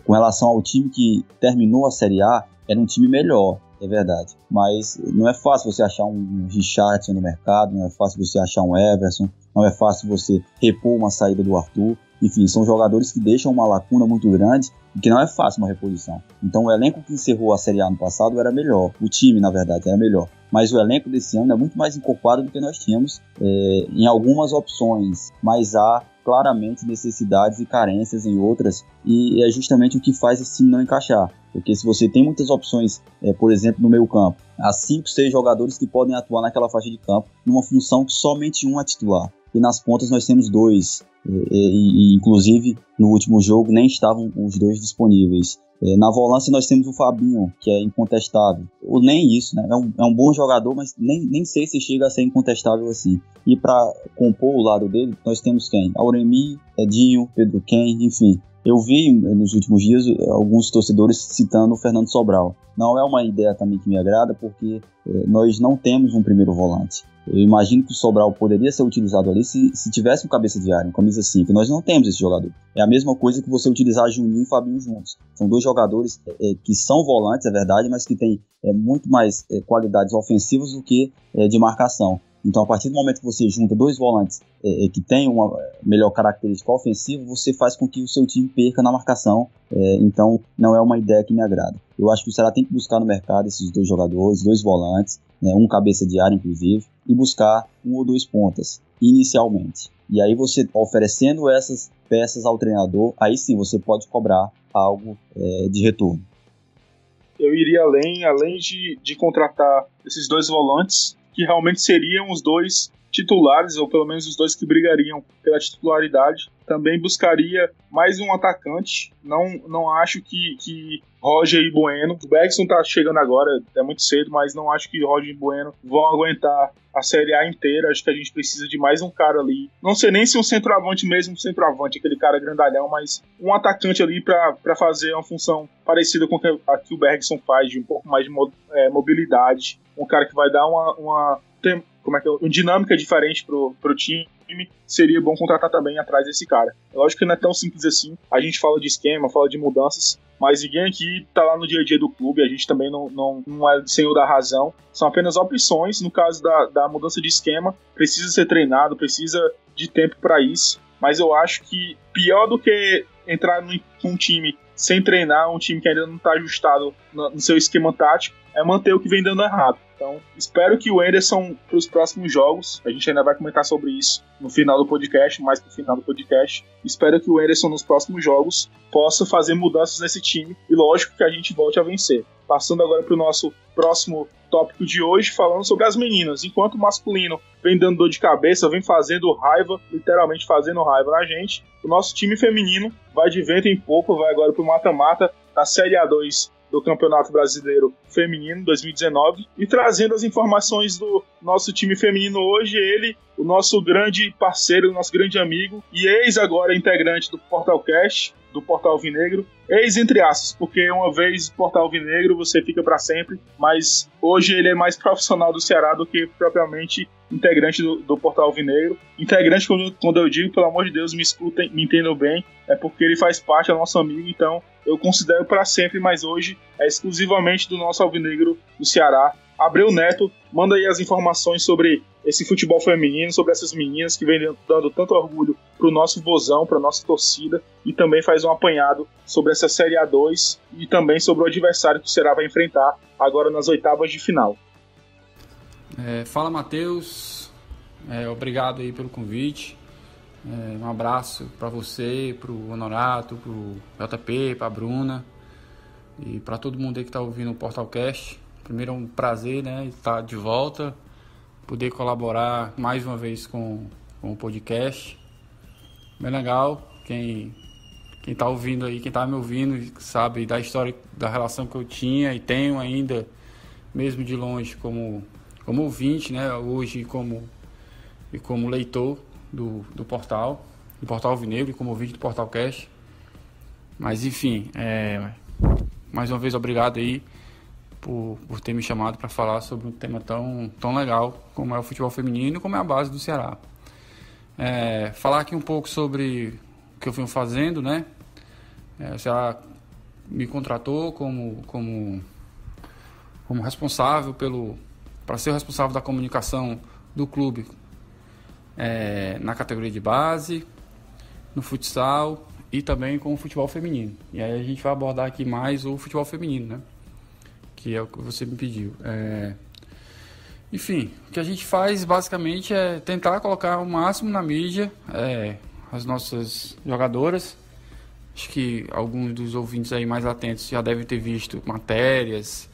Com relação ao time que terminou a Série A, era um time melhor, é verdade. Mas não é fácil você achar um Richardson no mercado, não é fácil você achar um Everson, não é fácil você repor uma saída do Arthur. Enfim, são jogadores que deixam uma lacuna muito grande e que não é fácil uma reposição. Então o elenco que encerrou a Série A no passado era melhor, o time, na verdade, era melhor. Mas o elenco desse ano é muito mais encorpado do que nós tínhamos em algumas opções, mas há claramente necessidades e carências em outras, e é justamente o que faz esse time não encaixar. Porque se você tem muitas opções, por exemplo, no meio campo, há 5, 6 jogadores que podem atuar naquela faixa de campo, numa função que somente um é titular. E nas pontas nós temos 2, e inclusive no último jogo nem estavam os 2 disponíveis. Na volância nós temos o Fabinho, que é incontestável. Ou nem isso, né? É um bom jogador, mas nem sei se chega a ser incontestável assim. E para compor o lado dele, nós temos quem? Auremir, Edinho, Pedro Ken, enfim. Eu vi nos últimos dias alguns torcedores citando o Fernando Sobral. Não é uma ideia também que me agrada, porque nós não temos um primeiro volante. Eu imagino que o Sobral poderia ser utilizado ali se tivesse um cabeça de área, um camisa 5. Nós não temos esse jogador. É a mesma coisa que você utilizar Juninho e Fabinho juntos. São 2 jogadores que são volantes, é verdade, mas que têm muito mais qualidades ofensivas do que de marcação. Então, a partir do momento que você junta 2 volantes que têm uma melhor característica ofensiva, você faz com que o seu time perca na marcação. Então, não é uma ideia que me agrada. Eu acho que o Ceará tem que buscar no mercado esses 2 jogadores, 2 volantes, um cabeça de área, inclusive, e buscar 1 ou 2 pontas, inicialmente. E aí você, oferecendo essas peças ao treinador, aí sim você pode cobrar algo de retorno. Eu iria além de contratar esses 2 volantes, que realmente seriam os 2 titulares, ou pelo menos os 2 que brigariam pela titularidade. Também buscaria mais um atacante. Não acho que Roger e Bueno, o Bergson tá chegando agora, é muito cedo, mas não acho que Roger e Bueno vão aguentar a Série A inteira. Acho que a gente precisa de mais um cara ali. Não sei nem se um centroavante mesmo, aquele cara grandalhão, mas um atacante ali para fazer uma função parecida com a que o Bergson faz, de um pouco mais de mobilidade. Um cara que vai dar uma dinâmica diferente pro time. Seria bom contratar também atrás desse cara. É lógico que não é tão simples assim. A gente fala de esquema, fala de mudanças, mas ninguém aqui tá lá no dia a dia do clube. A gente também não é senhor da razão. São apenas opções. No caso da mudança de esquema, precisa ser treinado, precisa de tempo para isso. Mas eu acho que pior do que entrar num time sem treinar, um time que ainda não está ajustado no seu esquema tático, é manter o que vem dando errado. Então, espero que o Anderson, para os próximos jogos, a gente ainda vai comentar sobre isso no final do podcast, mais pro final do podcast, espero que o Anderson nos próximos jogos possa fazer mudanças nesse time e lógico que a gente volte a vencer. Passando agora para o nosso próximo tópico de hoje, falando sobre as meninas. Enquanto o masculino vem dando dor de cabeça, vem fazendo raiva, literalmente fazendo raiva na gente, o nosso time feminino vai de vento em popa, vai agora para o mata-mata da Série A2 do Campeonato Brasileiro Feminino 2019 e trazendo as informações do nosso time feminino hoje, ele, o nosso grande parceiro, o nosso grande amigo e ex agora integrante do Portalcast, do Portal Alvinegro, ex entre aspas, porque uma vez Portal Alvinegro você fica para sempre, mas hoje ele é mais profissional do Ceará do que propriamente integrante do Portal Alvinegro. Integrante, quando eu digo, pelo amor de Deus, me escutem, me entendam bem, é porque ele faz parte, é nosso amigo, então eu considero para sempre, mas hoje é exclusivamente do nosso Alvinegro do Ceará. Abreu Neto, manda aí as informações sobre esse futebol feminino, sobre essas meninas que vem dando tanto orgulho pro nosso vozão, pra nossa torcida, e também faz um apanhado sobre essa Série A2 e também sobre o adversário que o Ceará vai enfrentar agora nas oitavas de final. Fala, Matheus, obrigado aí pelo convite, um abraço para você, pro Honorato, pro JP, pra Bruna e para todo mundo aí que tá ouvindo o Portalcast. Primeiro é um prazer, né, estar de volta, poder colaborar mais uma vez com o podcast. Bem legal, quem tá ouvindo aí, quem tá me ouvindo, sabe da história, da relação que eu tinha e tenho ainda, mesmo de longe, como ouvinte, né, hoje como leitor do portal Alvinegro e como ouvinte do Portalcast. Mas enfim, mais uma vez obrigado aí por ter me chamado para falar sobre um tema tão legal como é o futebol feminino e como é a base do Ceará. Falar aqui um pouco sobre o que eu venho fazendo, né? O Ceará me contratou como responsável para ser o responsável da comunicação do clube na categoria de base, no futsal e também com o futebol feminino. E aí a gente vai abordar aqui mais o futebol feminino, né? Que é o que você me pediu. Enfim, o que a gente faz basicamente é tentar colocar o máximo na mídia as nossas jogadoras. Acho que alguns dos ouvintes aí mais atentos já devem ter visto matérias,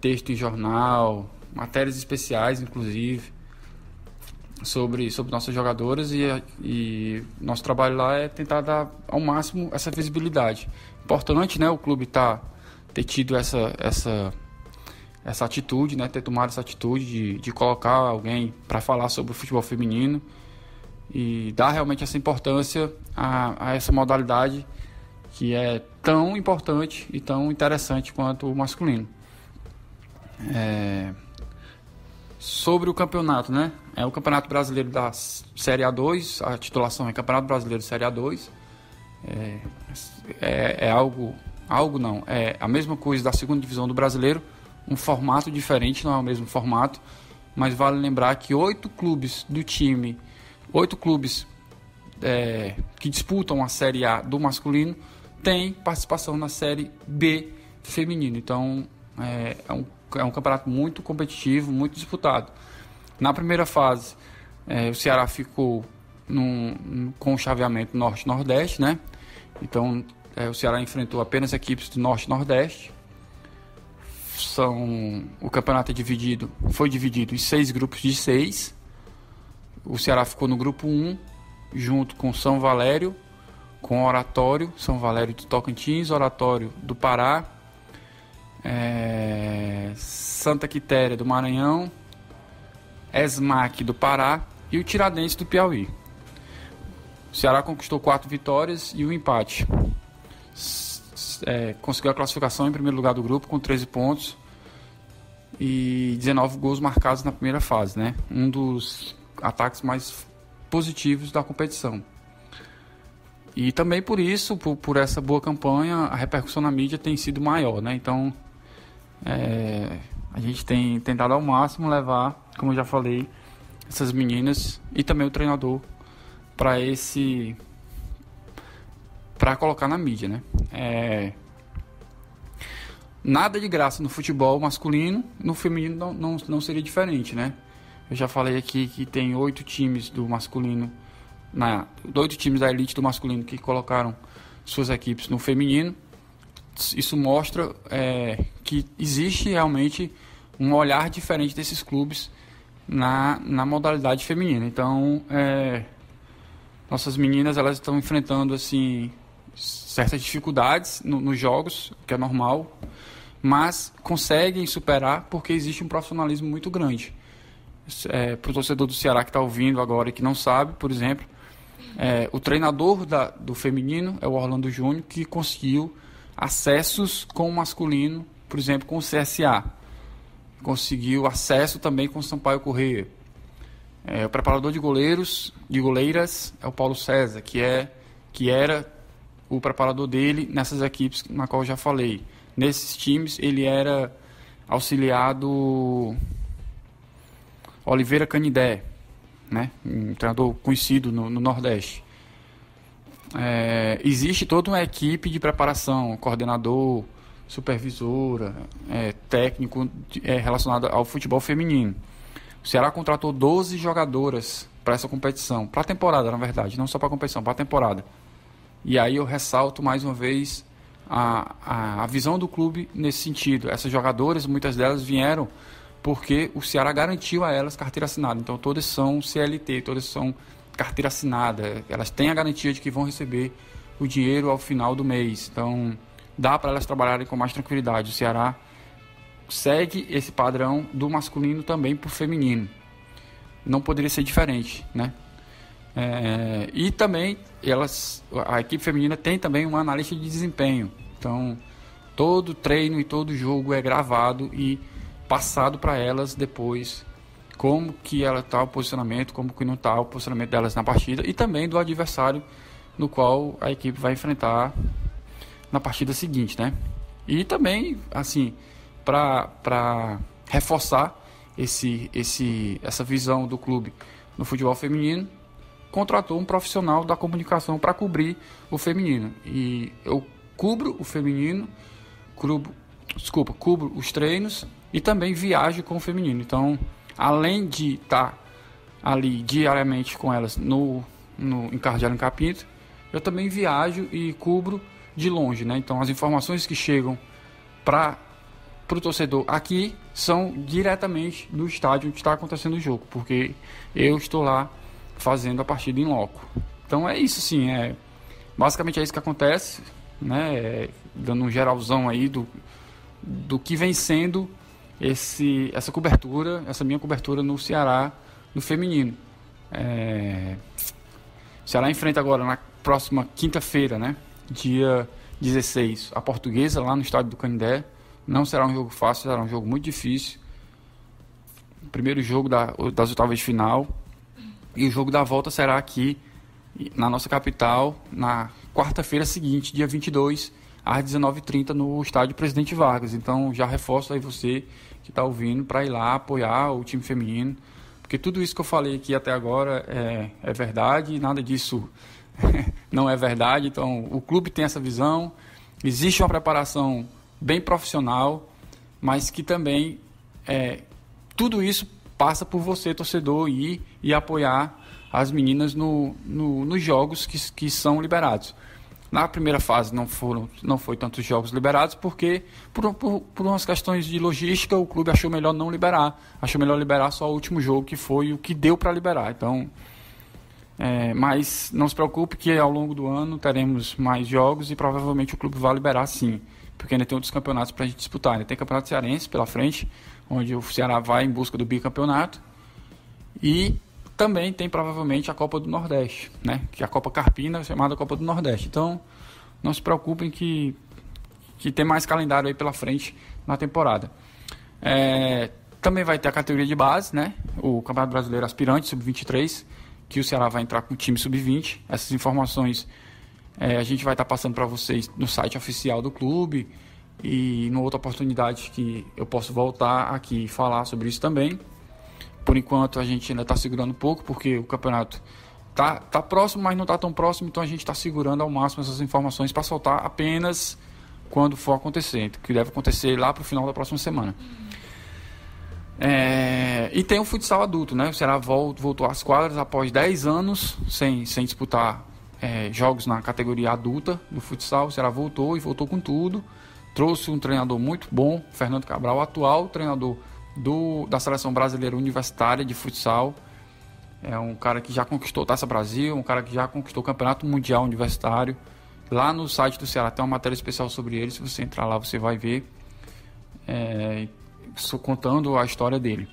texto em jornal, matérias especiais inclusive, sobre nossas jogadoras e nosso trabalho lá é tentar dar ao máximo essa visibilidade. Importante, né, o clube ter tido essa atitude, né, ter tomado essa atitude de colocar alguém para falar sobre o futebol feminino e dar realmente essa importância a essa modalidade que é tão importante e tão interessante quanto o masculino. Sobre o campeonato, né? É o Campeonato Brasileiro da Série A2, a titulação é Campeonato Brasileiro Série A2. É a mesma coisa da segunda divisão do Brasileiro, um formato diferente, não é o mesmo formato, mas vale lembrar que 8 clubes que disputam a Série A do masculino têm participação na Série B feminino. Então é um campeonato muito competitivo, muito disputado. Na primeira fase, o Ceará ficou com o chaveamento Norte-Nordeste, né? Então o Ceará enfrentou apenas equipes do Norte e Nordeste. O campeonato foi dividido em 6 grupos de 6. O Ceará ficou no grupo 1, junto com São Valério, com Oratório, São Valério do Tocantins, Oratório do Pará, Santa Quitéria do Maranhão, ESMAC do Pará e o Tiradentes do Piauí. O Ceará conquistou 4 vitórias e um empate. Conseguiu a classificação em primeiro lugar do grupo com 13 pontos e 19 gols marcados na primeira fase, né? Um dos ataques mais positivos da competição. E também por isso, por essa boa campanha, a repercussão na mídia tem sido maior, né? Então a gente tem tentado ao máximo levar, como eu já falei, essas meninas e também o treinador para para colocar na mídia, né? Nada de graça no futebol masculino, no feminino não seria diferente, né? Eu já falei aqui que tem 8 times do masculino, 8 times da elite do masculino que colocaram suas equipes no feminino. Isso mostra que existe realmente um olhar diferente desses clubes na modalidade feminina. Então, nossas meninas, elas estão enfrentando assim certas dificuldades nos jogos, que é normal, mas conseguem superar porque existe um profissionalismo muito grande. Para o torcedor do Ceará que está ouvindo agora e que não sabe, por exemplo, o treinador do feminino é o Orlando Júnior, que conseguiu acessos com o masculino, por exemplo, com o CSA. Conseguiu acesso também com o Sampaio Corrêa. O preparador de goleiras é o Paulo César, que era o preparador dele nessas equipes na qual eu já falei. Nesses times ele era auxiliado Oliveira Canidé, né? Um treinador conhecido no Nordeste. Existe toda uma equipe de preparação, coordenador, supervisora, técnico relacionado ao futebol feminino. O Ceará contratou 12 jogadoras para essa competição, para a temporada, na verdade, não só para a competição, para a temporada. E aí eu ressalto mais uma vez a visão do clube nesse sentido. Essas jogadoras, muitas delas vieram porque o Ceará garantiu a elas carteira assinada. Então todas são CLT, todas são carteira assinada. Elas têm a garantia de que vão receber o dinheiro ao final do mês. Então dá para elas trabalharem com mais tranquilidade. O Ceará segue esse padrão do masculino também para o feminino. Não poderia ser diferente, né? E também a equipe feminina tem também uma analista de desempenho. Então todo treino e todo jogo é gravado e passado para elas depois como que ela está o posicionamento, como que não está o posicionamento delas na partida e também do adversário no qual a equipe vai enfrentar na partida seguinte, né? E também, assim, para reforçar essa visão do clube no futebol feminino, contratou um profissional da comunicação para cobrir o feminino. E eu cubro o feminino, cubro os treinos e também viajo com o feminino. Então, além de estar ali diariamente com elas em Carlos de Alencar Pinto, eu também viajo e cubro de longe, né? Então, as informações que chegam para o torcedor aqui são diretamente do estádio onde está acontecendo o jogo, porque eu estou lá fazendo a partida em loco. Então é isso, sim, basicamente é isso que acontece, né? Dando um geralzão aí do que vem sendo essa cobertura, essa minha cobertura no Ceará, no feminino. O Ceará enfrenta agora na próxima quinta-feira, né? Dia 16, a Portuguesa lá no estádio do Canindé. Não será um jogo fácil, será um jogo muito difícil. Primeiro jogo das oitavas de final. E o jogo da volta será aqui na nossa capital, na quarta-feira seguinte, dia 22, às 19h30, no estádio Presidente Vargas. Então já reforço aí você que está ouvindo para ir lá apoiar o time feminino, porque tudo isso que eu falei aqui até agora é verdade e nada disso não é verdade. Então o clube tem essa visão, existe uma preparação bem profissional, mas que também tudo isso passa por você, torcedor, ir e apoiar as meninas nos jogos que são liberados. Na primeira fase não foi tantos jogos liberados, porque por umas questões de logística o clube achou melhor não liberar. Achou melhor liberar só o último jogo, que foi o que deu para liberar. Então, mas não se preocupe que ao longo do ano teremos mais jogos e provavelmente o clube vai liberar sim, porque ainda tem outros campeonatos para a gente disputar. Ainda tem Campeonato Cearense pela frente, onde o Ceará vai em busca do bicampeonato, e também tem provavelmente a Copa do Nordeste, né? Que é a Copa Carpina, chamada Copa do Nordeste. Então, não se preocupem que tem mais calendário aí pela frente na temporada. Também vai ter a categoria de base, né? O Campeonato Brasileiro Aspirante, Sub-23, que o Ceará vai entrar com o time Sub-20. Essas informações a gente vai estar passando para vocês no site oficial do clube, e numa outra oportunidade que eu posso voltar aqui e falar sobre isso também. Por enquanto a gente ainda está segurando um pouco, porque o campeonato tá próximo, mas não tá tão próximo, então a gente está segurando ao máximo essas informações para soltar apenas quando for acontecer, que deve acontecer lá para o final da próxima semana. E tem o futsal adulto, né? O Ceará voltou às quadras após 10 anos sem disputar jogos na categoria adulta do futsal. O Ceará voltou com tudo. Trouxe um treinador muito bom, Fernando Cabral, atual treinador da Seleção Brasileira Universitária de Futsal. É um cara que já conquistou Taça Brasil, um cara que já conquistou o Campeonato Mundial Universitário. Lá no site do Ceará tem uma matéria especial sobre ele. Se você entrar lá, você vai ver, contando a história dele.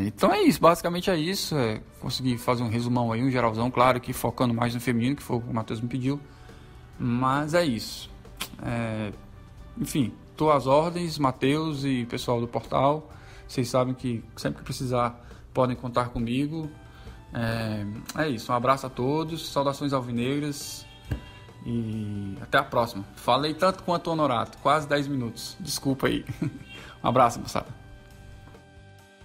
Então é isso, basicamente é isso. Consegui fazer um resumão aí, um geralzão, claro que focando mais no feminino, que foi o que o Matheus me pediu. Mas é isso. Enfim, estou às ordens, Matheus e pessoal do portal. Vocês sabem que sempre que precisar podem contar comigo. É isso, um abraço a todos, saudações alvinegras e até a próxima. Falei tanto quanto o Honorato, quase 10 minutos, desculpa aí. Um abraço, moçada.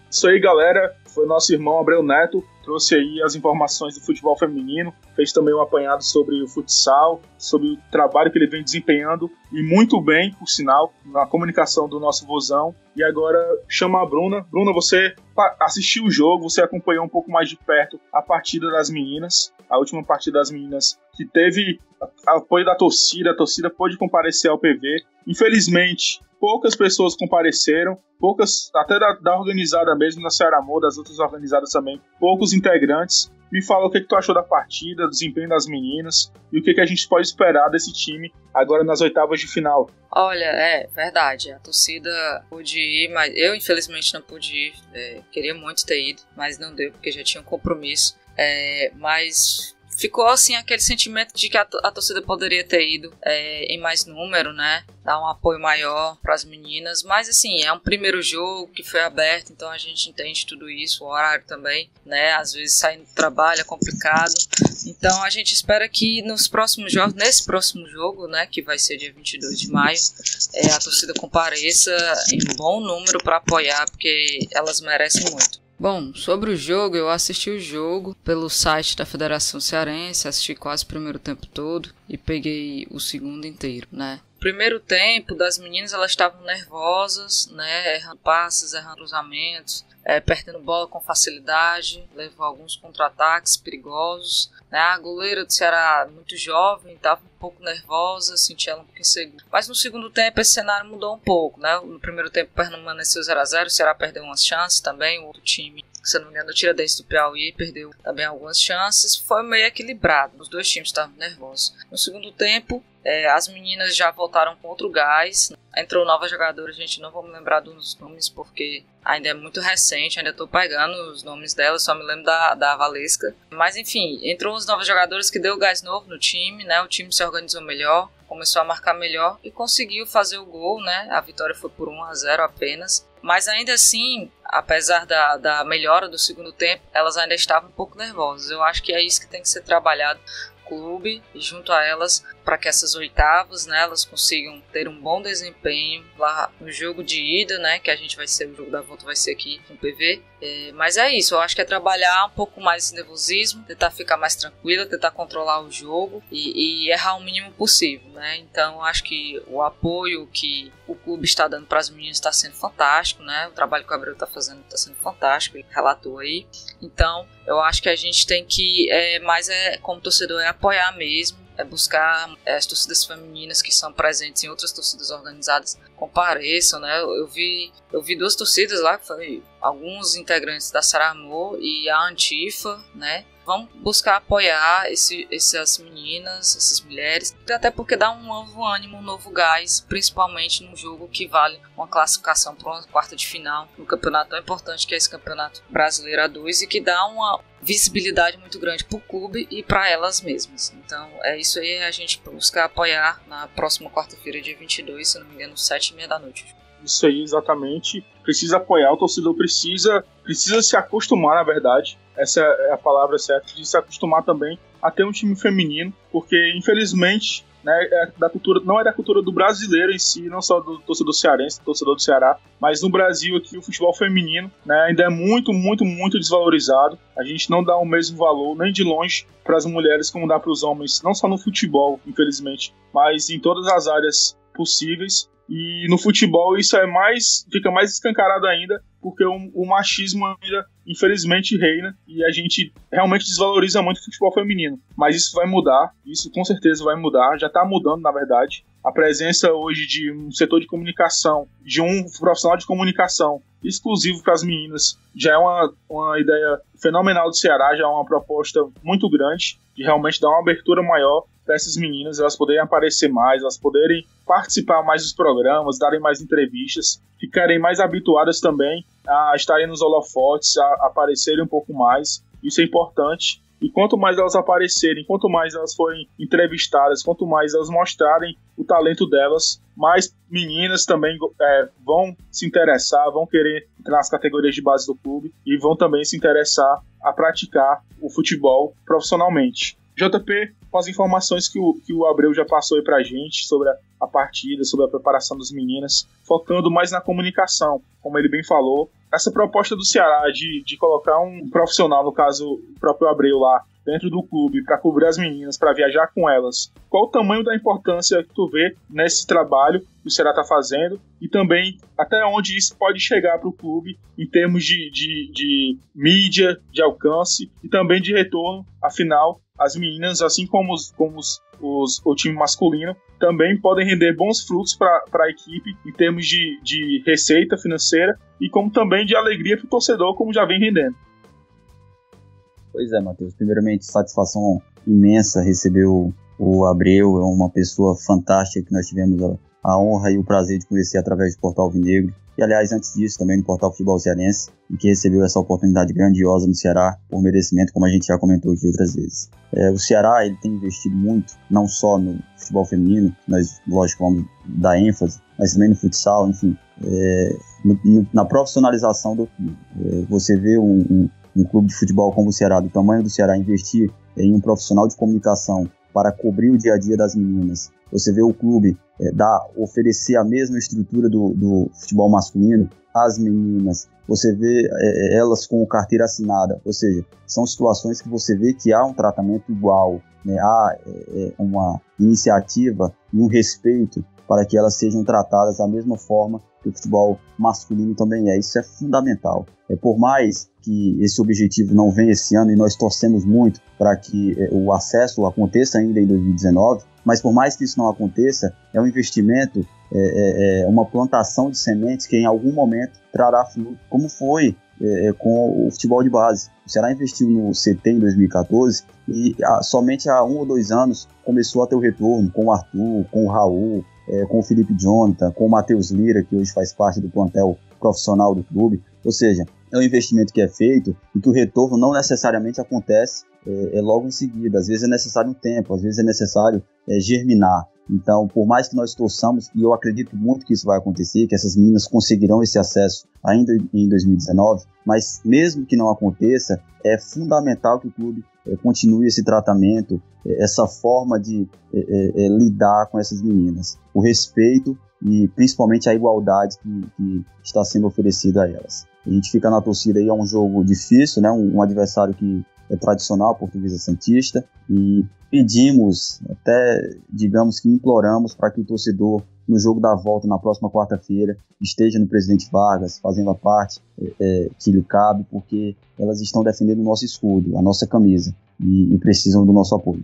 Isso aí, galera, foi nosso irmão Abreu Neto, trouxe aí as informações do futebol feminino, fez também um apanhado sobre o futsal, sobre o trabalho que ele vem desempenhando, e muito bem, por sinal, na comunicação do nosso vozão. E agora chama a Bruna. Bruna, você assistiu o jogo, você acompanhou um pouco mais de perto a partida das meninas, a última partida das meninas, que teve apoio da torcida, a torcida pôde comparecer ao PV. Infelizmente, poucas pessoas compareceram, poucas, até da organizada mesmo, da Ceará Amor, das outras organizadas também, poucos integrantes. Me fala o que tu achou da partida, do desempenho das meninas e o que a gente pode esperar desse time agora nas oitavas de final. Olha, é verdade, a torcida pôde ir, mas eu infelizmente não pude ir, queria muito ter ido, mas não deu porque já tinha um compromisso, mas ficou assim aquele sentimento de que a torcida poderia ter ido em mais número, né? Dar um apoio maior para as meninas. Mas assim, é um primeiro jogo que foi aberto, então a gente entende tudo isso, o horário também, né? Às vezes saindo do trabalho é complicado. Então a gente espera que nos próximos jogos, nesse próximo jogo, né? Que vai ser dia 22 de maio, a torcida compareça em bom número para apoiar, porque elas merecem muito. Bom, sobre o jogo, eu assisti o jogo pelo site da Federação Cearense, assisti quase o primeiro tempo todo e peguei o segundo inteiro, né? Primeiro tempo das meninas, elas estavam nervosas, né? Errando passes, errando cruzamentos, perdendo bola com facilidade, levou alguns contra-ataques perigosos, né? A goleira do Ceará, muito jovem, estava um pouco nervosa, senti ela um pouco insegura. Mas no segundo tempo esse cenário mudou um pouco, né? No primeiro tempo permaneceu 0-0, o Ceará perdeu umas chances também, o outro time, se não me engano, o Tiradentes do Piauí perdeu também algumas chances, foi meio equilibrado, os dois times estavam nervosos. No segundo tempo, as meninas já voltaram com outro gás, entrou nova jogadora, gente, não vou me lembrar dos nomes porque ainda é muito recente, ainda estou pegando os nomes dela, só me lembro da Valesca. Mas enfim, entrou os novos jogadores que deu gás novo no time, né? O time se organizou melhor, começou a marcar melhor e conseguiu fazer o gol, né? A vitória foi por 1-0 apenas. Mas ainda assim, apesar da melhora do segundo tempo, elas ainda estavam um pouco nervosas. Eu acho que é isso que tem que ser trabalhado clube e junto a elas para que essas oitavas, né, elas consigam ter um bom desempenho lá no jogo de ida, né, que a gente vai ser, o jogo da volta vai ser aqui no PV. Mas é isso, eu acho que é trabalhar um pouco mais esse nervosismo, tentar ficar mais tranquila, tentar controlar o jogo e errar o mínimo possível, né? Então eu acho que o apoio que o clube está dando para as meninas está sendo fantástico, né? O trabalho que o Abreu está fazendo está sendo fantástico, ele relatou aí. Então eu acho que a gente tem que como torcedor apoiar mesmo, buscar as torcidas femininas que são presentes em outras torcidas organizadas compareçam, né? Eu vi duas torcidas lá, que foi alguns integrantes da Ceará Amor e a Antifa, né? Vamos buscar apoiar essas meninas, essas mulheres, até porque dá um novo ânimo, um novo gás, principalmente num jogo que vale uma classificação para uma quarta de final, no campeonato tão importante que é esse Campeonato Brasileiro A2 e que dá uma visibilidade muito grande para o clube e para elas mesmas. Então é isso aí, a gente busca apoiar na próxima quarta-feira, dia 22, se não me engano, 7h30 da noite. Isso aí, exatamente. Precisa apoiar, o torcedor precisa se acostumar, na verdade. Essa é a palavra certa, de se acostumar também a ter um time feminino, porque infelizmente né, não é da cultura do brasileiro em si, não só do torcedor cearense, do torcedor do Ceará, mas no Brasil aqui o futebol feminino, né, ainda é muito, muito, muito desvalorizado. A gente não dá o mesmo valor, nem de longe, para as mulheres como dá para os homens, não só no futebol, infelizmente, mas em todas as áreas possíveis. E no futebol isso fica mais escancarado ainda, porque o machismo ainda, infelizmente, reina, e a gente realmente desvaloriza muito o futebol feminino. Mas isso vai mudar, isso com certeza vai mudar, já está mudando, na verdade. A presença hoje de um setor de comunicação, de um profissional de comunicação exclusivo para as meninas, já é uma ideia fenomenal do Ceará, já é uma proposta muito grande, de realmente dar uma abertura maior para essas meninas, elas poderem aparecer mais, elas poderem participar mais dos programas, darem mais entrevistas, ficarem mais habituadas também a estarem nos holofotes, a aparecerem um pouco mais. Isso é importante. E quanto mais elas aparecerem, quanto mais elas forem entrevistadas, quanto mais elas mostrarem o talento delas, mais meninas também vão se interessar, vão querer entrar nas categorias de base do clube e vão também se interessar a praticar o futebol profissionalmente. JP, com as informações que o Abreu já passou aí pra gente sobre a partida, sobre a preparação das meninas, focando mais na comunicação, como ele bem falou. Essa proposta do Ceará de colocar um profissional, no caso o próprio Abreu lá, dentro do clube, para cobrir as meninas, para viajar com elas. Qual o tamanho da importância que tu vê nesse trabalho que o Ceará está fazendo e também até onde isso pode chegar para o clube em termos de mídia, de alcance e também de retorno? Afinal, as meninas, assim como o time masculino, também podem render bons frutos para a equipe em termos de receita financeira e como também de alegria para o torcedor, como já vem rendendo. Pois é, Matheus. Primeiramente, satisfação imensa receber o Abreu, é uma pessoa fantástica que nós tivemos a honra e o prazer de conhecer através do Portal Alvinegro. E, aliás, antes disso, também no Portal Futebol Cearense, e que recebeu essa oportunidade grandiosa no Ceará por merecimento, como a gente já comentou aqui outras vezes. O Ceará ele tem investido muito, não só no futebol feminino, nós, lógico, vamos dar ênfase, mas também no futsal, enfim, na profissionalização do clube. Você vê um clube de futebol como o Ceará, do tamanho do Ceará, investir em um profissional de comunicação para cobrir o dia a dia das meninas. Você vê o clube oferecer a mesma estrutura do futebol masculino às meninas. Você vê elas com carteira assinada. Ou seja, são situações que você vê que há um tratamento igual, né? Há uma iniciativa e um respeito para que elas sejam tratadas da mesma forma que o futebol masculino também é. Isso é fundamental. Por mais que esse objetivo não venha esse ano, e nós torcemos muito para que o acesso aconteça ainda em 2019, mas por mais que isso não aconteça, é um investimento, uma plantação de sementes que em algum momento trará fruto, como foi com o futebol de base. O Ceará investiu no CT em 2014 e somente há 1 ou 2 anos começou a ter o retorno com o Arthur, com o Raul, com o Felipe Jonathan, com o Matheus Lira, que hoje faz parte do plantel profissional do clube. Ou seja, é um investimento que é feito e que o retorno não necessariamente acontece logo em seguida. Às vezes é necessário um tempo, às vezes é necessário germinar. Então, por mais que nós torçamos, e eu acredito muito que isso vai acontecer, que essas meninas conseguirão esse acesso ainda em 2019, mas mesmo que não aconteça, é fundamental que o clube continue esse tratamento, essa forma de lidar com essas meninas. O respeito e principalmente a igualdade que está sendo oferecida a elas. A gente fica na torcida aí, é um jogo difícil, né? Um adversário que é tradicional, a Portuguesa Santista, e pedimos, até digamos que imploramos para que o torcedor, no jogo da volta, na próxima quarta-feira, esteja no Presidente Vargas, fazendo a parte que lhe cabe, porque elas estão defendendo o nosso escudo, a nossa camisa, e precisam do nosso apoio.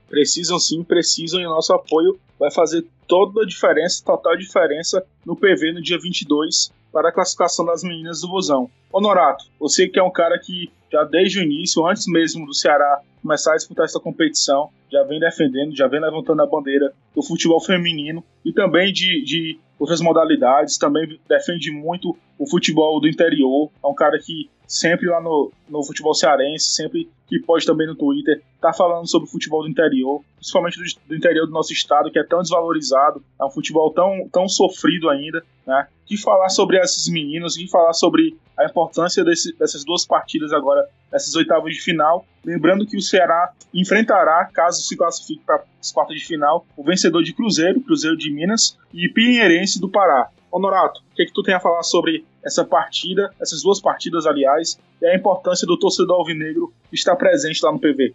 Precisam sim, precisam, e o nosso apoio vai fazer toda a diferença, total diferença no PV no dia 22 para a classificação das meninas do Vozão. Honorato, você que é um cara que já desde o início, antes mesmo do Ceará começar a disputar essa competição, já vem defendendo, já vem levantando a bandeira do futebol feminino e também de outras modalidades, também defende muito o futebol do interior, é um cara que sempre lá no futebol cearense, sempre que pode também no Twitter, tá falando sobre o futebol do interior, principalmente do interior do nosso estado, que é tão desvalorizado, é um futebol tão sofrido ainda, né? De falar sobre esses meninos, de falar sobre a importância dessas 2 partidas agora nessas oitavas de final. Lembrando que o Ceará enfrentará, caso se classifique para as quartas de final, o vencedor de Cruzeiro de Minas e Pinheirense do Pará. Honorato, o que tu tem a falar sobre essa partida, essas duas partidas, aliás, e a importância do torcedor alvinegro estar presente lá no PV?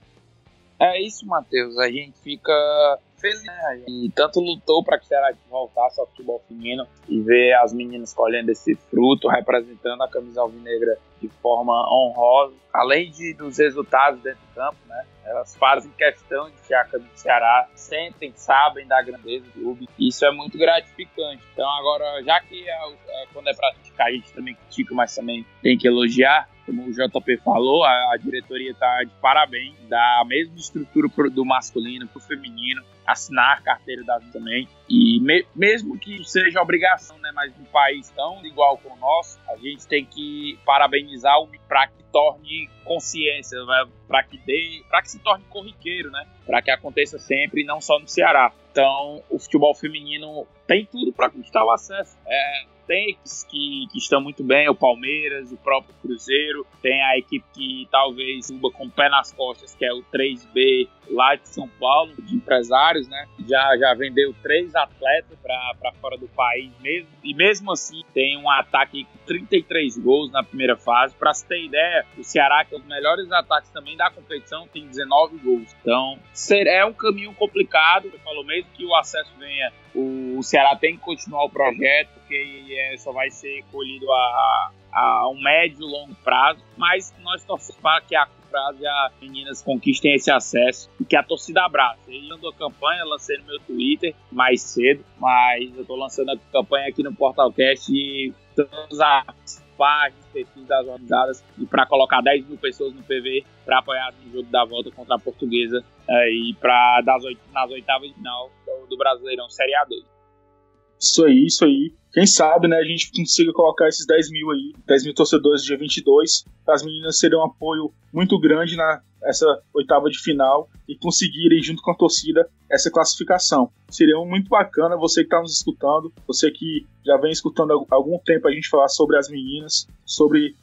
É isso, Matheus. A gente fica feliz, né? E tanto lutou para que o Ceará voltasse ao futebol feminino e ver as meninas colhendo esse fruto, representando a camisa alvinegra de forma honrosa, além dos resultados dentro do campo, né? Elas fazem questão de que a camisa do Ceará sentem, sabem da grandeza do clube. Isso é muito gratificante. Então agora, já que quando é para criticar, a gente também critica, mas também tem que elogiar. Como o JP falou, a diretoria está de parabéns, dá a mesma estrutura do masculino para o feminino, assinar a carteira da também. E mesmo que seja obrigação, né, mas num país tão igual com o nosso, a gente tem que parabenizar para que torne consciência, para que se torne corriqueiro, né, para que aconteça sempre e não só no Ceará. Então, o futebol feminino tem tudo para conquistar o acesso. Tem equipes que estão muito bem, o Palmeiras, o próprio Cruzeiro, tem a equipe que talvez suba com o pé nas costas, que é o 3B lá de São Paulo, de empresários, né? Já vendeu 3 atletas para fora do país mesmo, e mesmo assim tem um ataque com 33 gols na primeira fase. Para se ter ideia, o Ceará, que é um dos melhores ataques também da competição, tem 19 gols. Então, é um caminho complicado. Você falou, mesmo que o acesso venha, o Ceará tem que continuar o projeto, porque só vai ser colhido a um médio e longo prazo, mas nós torcemos para que a prazo as meninas conquistem esse acesso e que a torcida abrace. Eu lançando a campanha, lancei no meu Twitter mais cedo, mas eu estou lançando a campanha aqui no Portalcast e todas as páginas, perfis das organizadas, e para colocar 10 mil pessoas no PV para apoiar no jogo da volta contra a Portuguesa e nas oitavas de final do Brasileirão Série A2. Isso aí. Quem sabe, né, a gente consiga colocar esses 10 mil torcedores dia 22. As meninas serão um apoio muito grande nessa oitava de final e conseguirem, junto com a torcida, essa classificação. Seria muito bacana você que está nos escutando, você que já vem escutando há algum tempo a gente falar sobre as meninas, sobre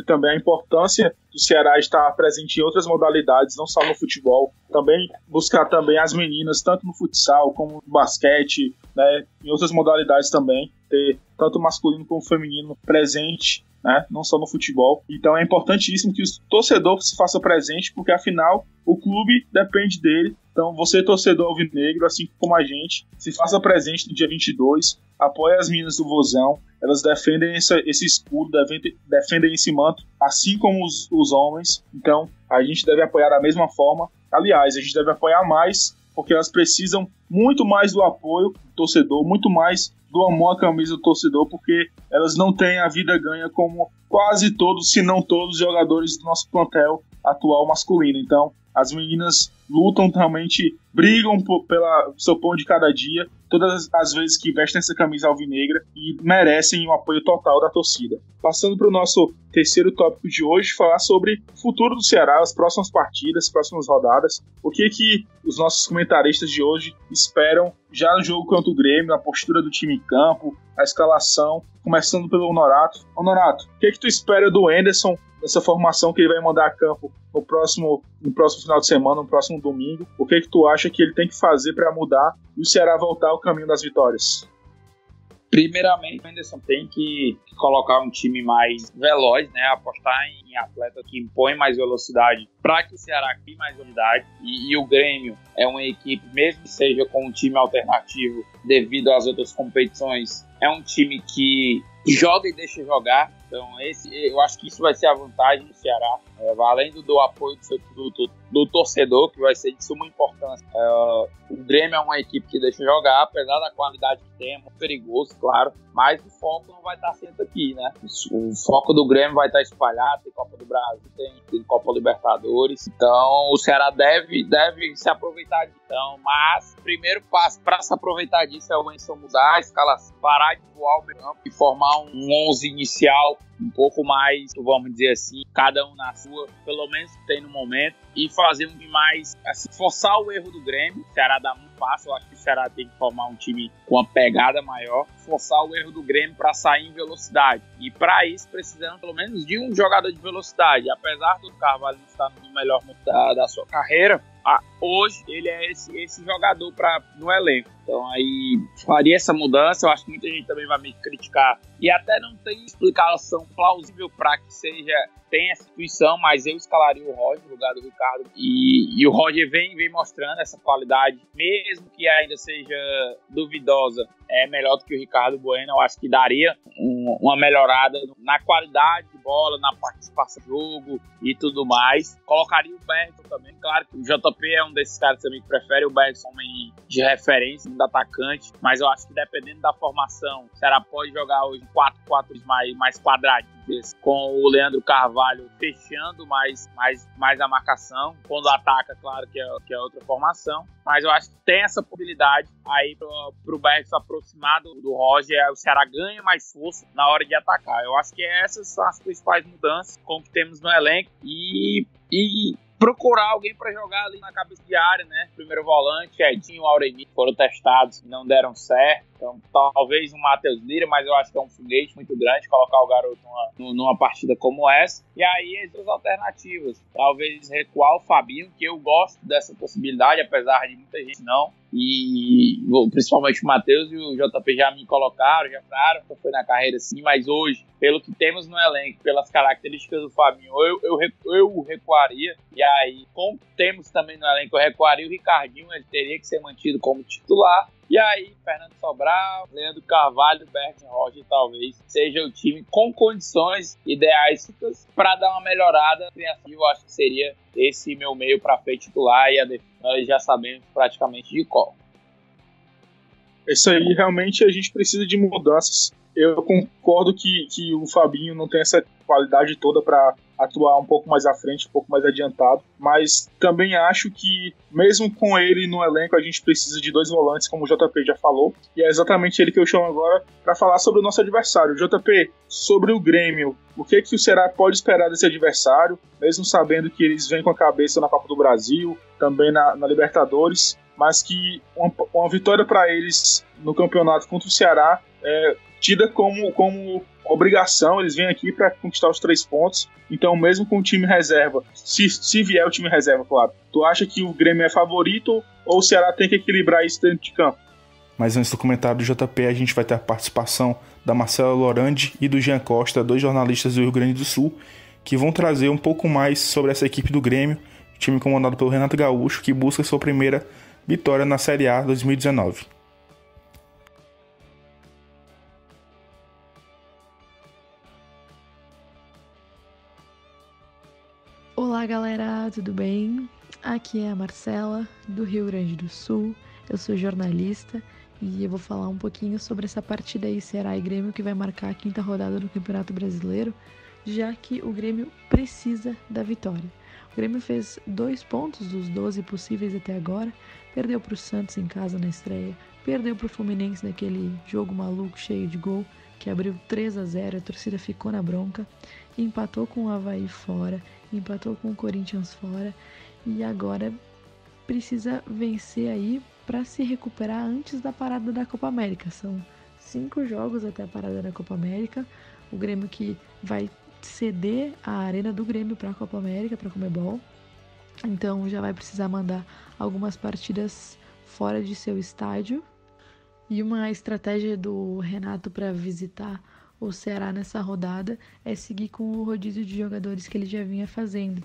também a importância do Ceará estar presente em outras modalidades, não só no futebol, também buscar também as meninas, tanto no futsal como no basquete, né, em outras modalidades também, ter tanto o masculino como o feminino presente, né, não só no futebol. Então é importantíssimo que o torcedor se faça presente, porque afinal o clube depende dele. Então você, torcedor alvinegro, assim como a gente, se faça presente no dia 22, apoie as meninas do Vozão. Elas defendem esse escudo, defendem esse manto, assim como os homens. Então a gente deve apoiar da mesma forma. Aliás, a gente deve apoiar mais, porque elas precisam muito mais do apoio do torcedor, muito mais do amor à camisa do torcedor, porque elas não têm a vida ganha como quase todos, se não todos, os jogadores do nosso plantel atual masculino. Então, as meninas lutam realmente, brigam pelo seu pão de cada dia, todas as vezes que vestem essa camisa alvinegra, e merecem o apoio total da torcida. Passando para o nosso terceiro tópico de hoje, falar sobre o futuro do Ceará, as próximas partidas, as próximas rodadas, o que os nossos comentaristas de hoje esperam já no jogo contra o Grêmio, a postura do time em campo, a escalação, começando pelo Honorato. Honorato, o que tu espera do Anderson, nessa formação que ele vai mandar a campo no próximo final de semana, no próximo domingo? O que tu acha que ele tem que fazer para mudar e o Ceará voltar ao caminho das vitórias? Primeiramente, o Anderson tem que colocar um time mais veloz, né? Apostar em atletas que impõem mais velocidade para que o Ceará crie mais velocidade. E o Grêmio é uma equipe, mesmo que seja com um time alternativo devido às outras competições, é um time que joga e deixa jogar. Então eu acho que isso vai ser a vantagem do Ceará, além do apoio do torcedor, que vai ser de suma importância. O Grêmio é uma equipe que deixa jogar, apesar da qualidade que tem, é muito perigoso, claro, mas o foco não vai estar sempre aqui, né? O foco do Grêmio vai estar espalhado, tem Copa do Brasil, tem Copa Libertadores, então o Ceará deve se aproveitar disso. Então, mas o primeiro passo para se aproveitar disso é o Anderson mudar a escalação, parar de voar o meio campo e formar um 11 inicial um pouco mais, vamos dizer assim, cada um na sua, pelo menos que tem no momento, e fazer um time mais, assim, forçar o erro do Grêmio. O Ceará dá muito fácil, eu acho que o Ceará tem que formar um time com uma pegada maior, forçar o erro do Grêmio para sair em velocidade. E para isso precisamos pelo menos de um jogador de velocidade. Apesar do Carvalho não estar no melhor momento da sua carreira, hoje ele é esse jogador no elenco. Então aí faria essa mudança. Eu acho que muita gente também vai me criticar e até não tem explicação plausível para que tenha essa instituição, mas eu escalaria o Roger no lugar do Ricardo, e o Roger vem mostrando essa qualidade, mesmo que ainda seja duvidosa, é melhor do que o Ricardo Bueno. Eu acho que daria uma melhorada na qualidade de bola, na participação do jogo e tudo mais. Colocaria o Bergson também, claro que o JP é um desses caras também que prefere o Bergson, homem de referência, um atacante, mas eu acho que dependendo da formação, o Ceará pode jogar hoje 4-4 mais quadradinhos, com o Leandro Carvalho fechando mais a marcação, quando ataca, claro que é outra formação, mas eu acho que tem essa possibilidade aí pro Bergson aproximar do Roger, o Ceará ganha mais força na hora de atacar. Eu acho que essas são as principais mudanças com que temos no elenco, e procurar alguém para jogar ali na cabeça de área, né? Primeiro volante, Edinho, Auremir foram testados e não deram certo. Então, talvez um Matheus Lira, mas eu acho que é um foguete muito grande colocar o garoto numa partida como essa. E aí, as duas alternativas. Talvez recuar o Fabinho, que eu gosto dessa possibilidade, apesar de muita gente não. E principalmente o Matheus e o JP já me colocaram, já falaram que foi na carreira sim, mas hoje, pelo que temos no elenco, pelas características do Fabinho, eu recuaria. E aí, como temos também no elenco, eu recuaria o Ricardinho, ele teria que ser mantido como titular. E aí, Fernando Sobral, Leandro Carvalho, Bergson, Roger, talvez seja o time com condições ideais para dar uma melhorada criativa. Eu acho que seria esse meu meio para frente titular, e a defesa nós já sabemos praticamente de qual. Isso aí, realmente a gente precisa de mudanças. Eu concordo que o Fabinho não tem essa qualidade toda para atuar um pouco mais à frente, um pouco mais adiantado, mas também acho que mesmo com ele no elenco a gente precisa de dois volantes, como o JP já falou, e é exatamente ele que eu chamo agora para falar sobre o nosso adversário. JP, sobre o Grêmio, o que o Ceará pode esperar desse adversário, mesmo sabendo que eles vêm com a cabeça na Copa do Brasil, também na Libertadores, mas que uma vitória para eles no campeonato contra o Ceará é tida como obrigação. Eles vêm aqui para conquistar os 3 pontos, então mesmo com o time reserva, se vier o time reserva, claro, tu acha que o Grêmio é favorito ou o Ceará tem que equilibrar isso dentro de campo? Mas antes do comentário do JP, a gente vai ter a participação da Marcela Lorandi e do Jean Costa, 2 jornalistas do Rio Grande do Sul, que vão trazer um pouco mais sobre essa equipe do Grêmio, time comandado pelo Renato Gaúcho, que busca sua primeira vitória na Série A 2019. Olá galera, tudo bem? Aqui é a Marcela, do Rio Grande do Sul. Eu sou jornalista e eu vou falar um pouquinho sobre essa partida aí, Ceará e Grêmio, que vai marcar a 5ª rodada do Campeonato Brasileiro, já que o Grêmio precisa da vitória. O Grêmio fez 2 pontos dos 12 possíveis até agora, perdeu para o Santos em casa na estreia, perdeu para o Fluminense naquele jogo maluco cheio de gol, que abriu 3-0, a torcida ficou na bronca, empatou com o Avaí fora, empatou com o Corinthians fora, e agora precisa vencer aí para se recuperar antes da parada da Copa América. São 5 jogos até a parada da Copa América, o Grêmio que vai ceder a arena do Grêmio para a Copa América, para a Conmebol, então já vai precisar mandar algumas partidas fora de seu estádio. E uma estratégia do Renato para visitar o Ceará nessa rodada é seguir com o rodízio de jogadores que ele já vinha fazendo.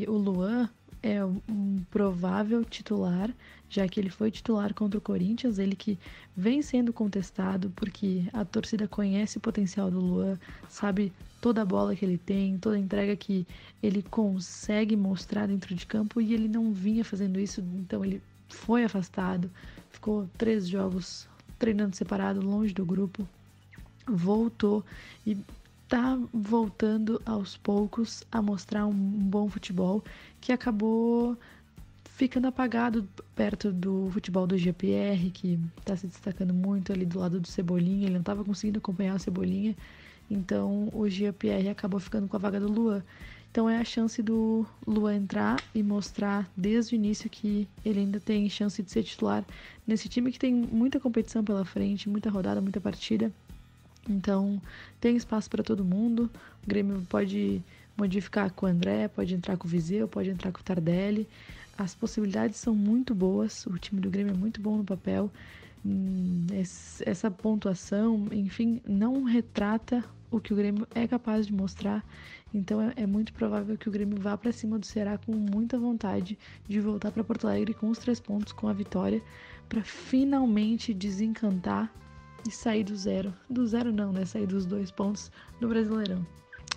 O Luan é um provável titular, já que ele foi titular contra o Corinthians, ele que vem sendo contestado porque a torcida conhece o potencial do Luan, sabe toda a bola que ele tem, toda a entrega que ele consegue mostrar dentro de campo, e ele não vinha fazendo isso, então ele foi afastado, ficou 3 jogos treinando separado, longe do grupo, voltou e tá voltando aos poucos a mostrar um bom futebol que acabou ficando apagado perto do futebol do GPR, que tá se destacando muito ali do lado do Cebolinha. Ele não estava conseguindo acompanhar o Cebolinha Então o Jean-Pierre acabou ficando com a vaga do Luan. Então é a chance do Luan entrar e mostrar desde o início que ele ainda tem chance de ser titular nesse time que tem muita competição pela frente, muita rodada, muita partida. Então tem espaço para todo mundo. O Grêmio pode modificar com o André, pode entrar com o Viseu, pode entrar com o Tardelli. As possibilidades são muito boas, o time do Grêmio é muito bom no papel. Essa pontuação, enfim, não retrata o que o Grêmio é capaz de mostrar. Então é muito provável que o Grêmio vá para cima do Ceará com muita vontade de voltar para Porto Alegre com os 3 pontos, com a vitória, para finalmente desencantar e sair do zero. Do zero não, né? Sair dos 2 pontos do Brasileirão.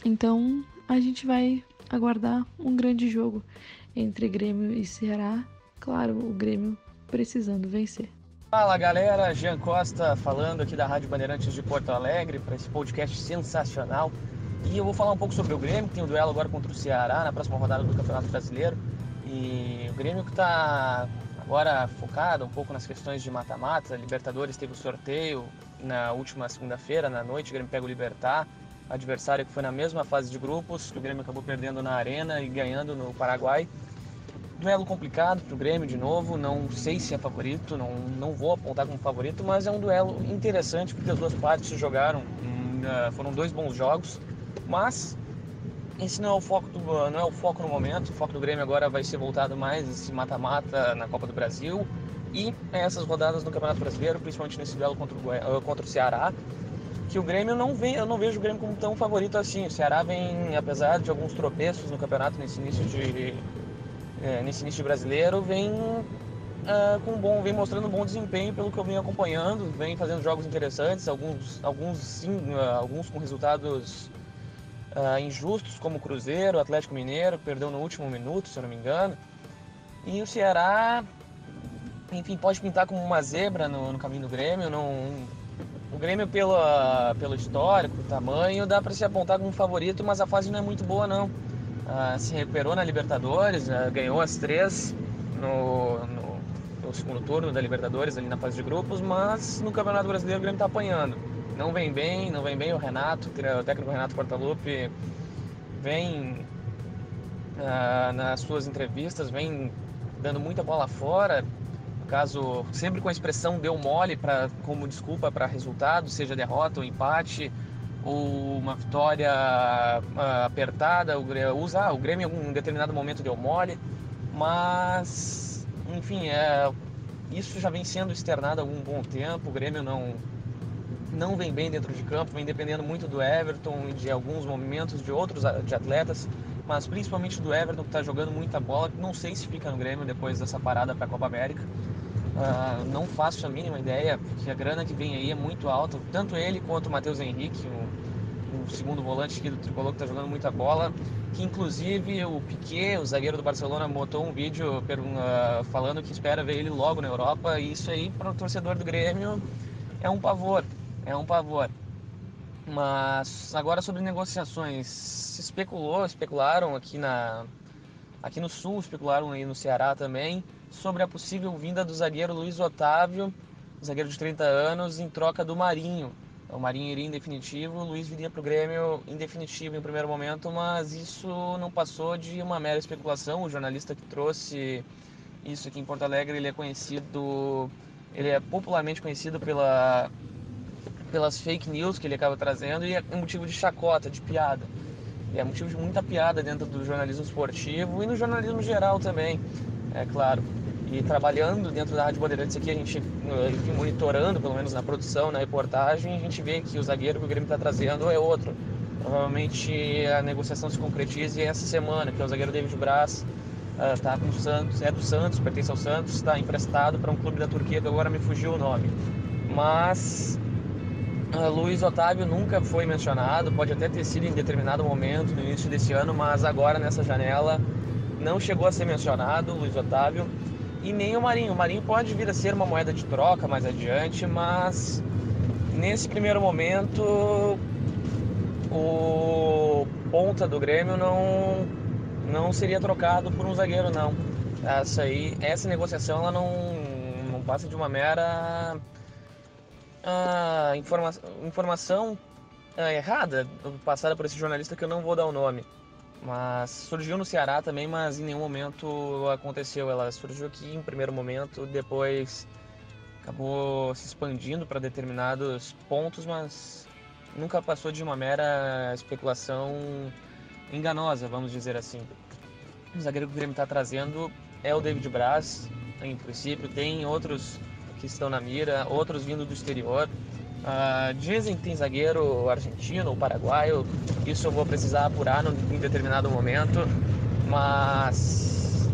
Então a gente vai aguardar um grande jogo entre Grêmio e Ceará. Claro, o Grêmio precisando vencer. Fala galera, Jean Costa falando aqui da Rádio Bandeirantes de Porto Alegre para esse podcast sensacional. E eu vou falar um pouco sobre o Grêmio, que tem um duelo agora contra o Ceará na próxima rodada do Campeonato Brasileiro. E o Grêmio que está agora focado um pouco nas questões de mata-mata. Libertadores teve o sorteio na última segunda-feira, na noite, o Grêmio pega o Libertad, adversário que foi na mesma fase de grupos, que o Grêmio acabou perdendo na Arena e ganhando no Paraguai. Duelo complicado para o Grêmio de novo, não sei se é favorito, não vou apontar como favorito, mas é um duelo interessante porque as duas partes se jogaram, foram 2 bons jogos, mas esse não é o foco no momento. O foco do Grêmio agora vai ser voltado mais esse mata-mata na Copa do Brasil e essas rodadas no Campeonato Brasileiro, principalmente nesse duelo contra o Ceará, que o Grêmio eu não vejo o Grêmio como tão favorito assim. O Ceará vem, apesar de alguns tropeços no campeonato nesse início de brasileiro, vem mostrando um bom desempenho pelo que eu venho acompanhando, vem fazendo jogos interessantes, alguns com resultados injustos, como o Cruzeiro, o Atlético Mineiro, que perdeu no último minuto, se eu não me engano. E o Ceará, enfim, pode pintar como uma zebra no caminho do Grêmio. O Grêmio, pelo histórico, tamanho, dá para se apontar como favorito, mas a fase não é muito boa, não. Se recuperou na Libertadores, ganhou as 3 no segundo turno da Libertadores, ali na fase de grupos, mas no Campeonato Brasileiro o Grêmio está apanhando. Não vem bem o Renato, o técnico Renato Portaluppi vem nas suas entrevistas, vem dando muita bola fora, no caso, sempre com a expressão deu mole como desculpa para resultado, seja derrota ou empate, ou uma vitória apertada. O Grêmio em um determinado momento deu mole, mas enfim, isso já vem sendo externado há algum bom tempo. O Grêmio não vem bem dentro de campo, vem dependendo muito do Everton e de alguns movimentos de outros atletas, mas principalmente do Everton, que está jogando muita bola. Não sei se fica no Grêmio depois dessa parada para a Copa América. Não faço a mínima ideia, porque a grana que vem aí é muito alta. Tanto ele quanto o Matheus Henrique, o segundo volante aqui do Tricolor, que está jogando muita bola, que inclusive o Piqué, o zagueiro do Barcelona, botou um vídeo falando que espera ver ele logo na Europa. E isso aí, para o torcedor do Grêmio, é um pavor. Mas agora sobre negociações, especularam aqui no Sul, especularam aí no Ceará também, sobre a possível vinda do zagueiro Luiz Otávio, zagueiro de 30 anos, em troca do Marinho. O Marinho iria em definitivo, o Luiz viria para o Grêmio em definitivo em primeiro momento, mas isso não passou de uma mera especulação. O jornalista que trouxe isso aqui em Porto Alegre, ele é popularmente conhecido pelas fake news que ele acaba trazendo, e é motivo de chacota, de piada. E é motivo de muita piada dentro do jornalismo esportivo e no jornalismo geral também, é claro. E trabalhando dentro da Rádio Bandeirantes aqui, a gente, enfim, monitorando, pelo menos na produção, na reportagem, a gente vê que o zagueiro que o Grêmio está trazendo é outro. Provavelmente a negociação se concretize essa semana, que é o zagueiro David Braz, está com o Santos, é do Santos, pertence ao Santos, está emprestado para um clube da Turquia, que agora me fugiu o nome. Mas Luiz Otávio nunca foi mencionado, pode até ter sido em determinado momento no início desse ano, mas agora nessa janela não chegou a ser mencionado Luiz Otávio, e nem o Marinho. O Marinho pode vir a ser uma moeda de troca mais adiante, mas nesse primeiro momento o ponta do Grêmio não seria trocado por um zagueiro, não. Essa negociação ela não passa de uma mera informação errada, passada por esse jornalista que eu não vou dar o nome. Mas surgiu no Ceará também, mas em nenhum momento aconteceu. Ela surgiu aqui em primeiro momento, depois acabou se expandindo para determinados pontos, mas nunca passou de uma mera especulação enganosa, vamos dizer assim. O zagueiro que o Grêmio está trazendo é o David Braz, em princípio. Tem outros que estão na mira, outros vindo do exterior. Dizem que tem zagueiro argentino ou paraguaio, isso eu vou precisar apurar em determinado momento, mas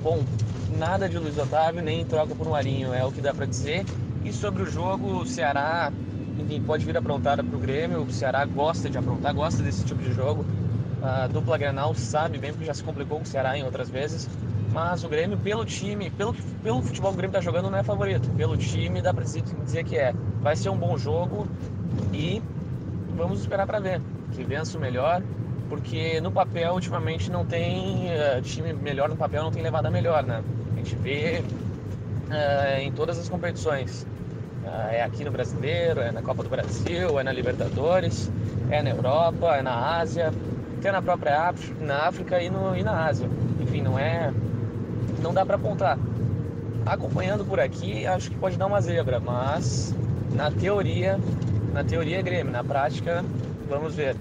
bom, nada de Luiz Otávio, nem troca por um Marinho, é o que dá para dizer. E sobre o jogo, o Ceará, enfim, pode vir aprontada para o Grêmio, o Ceará gosta de aprontar, gosta desse tipo de jogo. A dupla Grenal sabe bem, porque já se complicou com o Ceará em outras vezes. Mas o Grêmio, pelo time, pelo futebol que o Grêmio está jogando, não é favorito. Pelo time, dá para dizer que é. Vai ser um bom jogo e vamos esperar para ver. Que vença o melhor, porque no papel, ultimamente, não tem time melhor no papel, não tem levada melhor, né? A gente vê em todas as competições. É aqui no Brasileiro, é na Copa do Brasil, é na Libertadores, é na Europa, é na Ásia, até na própria África e na Ásia. Enfim, não dá para apontar. Acompanhando por aqui, acho que pode dar uma zebra, mas na teoria é Grêmio, na prática, vamos ver.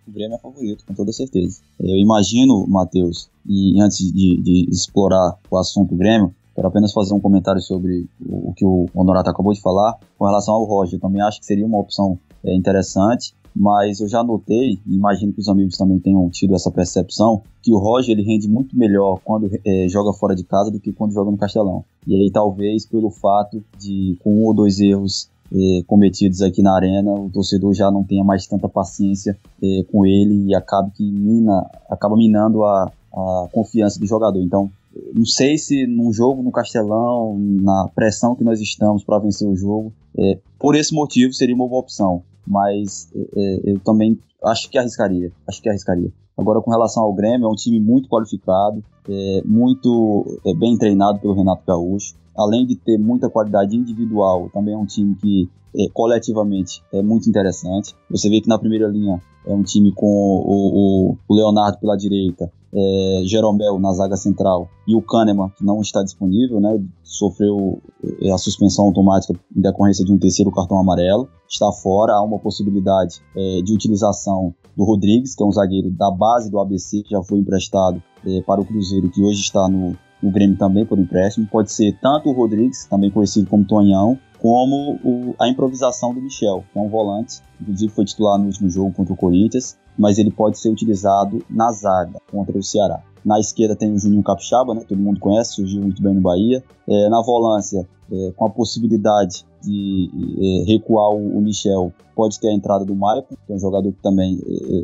O Grêmio é favorito, com toda certeza. Eu imagino, Matheus, e antes de explorar o assunto Grêmio, quero apenas fazer um comentário sobre o que o Honorato acabou de falar com relação ao Roger. Eu também acho que seria uma opção interessante, mas eu já notei, e imagino que os amigos também tenham tido essa percepção, que o Roger ele rende muito melhor quando joga fora de casa do que quando joga no Castelão. E aí talvez pelo fato de, com 1 ou 2 erros cometidos aqui na arena, o torcedor já não tenha mais tanta paciência com ele e acaba minando a confiança do jogador. Então, não sei se num jogo no Castelão, na pressão que nós estamos para vencer o jogo, por esse motivo seria uma boa opção. Mas eu também acho que arriscaria. Agora, com relação ao Grêmio, é um time muito qualificado, muito bem treinado pelo Renato Gaúcho. Além de ter muita qualidade individual, também é um time que coletivamente é muito interessante. Você vê que na primeira linha é um time com o Leonardo pela direita, Jeromel na zaga central e o Kahneman, que não está disponível, né? Sofreu a suspensão automática em decorrência de um terceiro cartão amarelo, está fora. Há uma possibilidade de utilização do Rodrigues, que é um zagueiro da base do ABC, que já foi emprestado para o Cruzeiro, que hoje está no Grêmio também por empréstimo. Pode ser tanto o Rodrigues, também conhecido como Tonhão, como a improvisação do Michel, que é um volante, inclusive foi titular no último jogo contra o Corinthians, mas ele pode ser utilizado na zaga contra o Ceará. Na esquerda tem o Juninho Capixaba, né, todo mundo conhece, surgiu muito bem no Bahia. Na volância, com a possibilidade de recuar o Michel, pode ter a entrada do Maicon, que é um jogador que também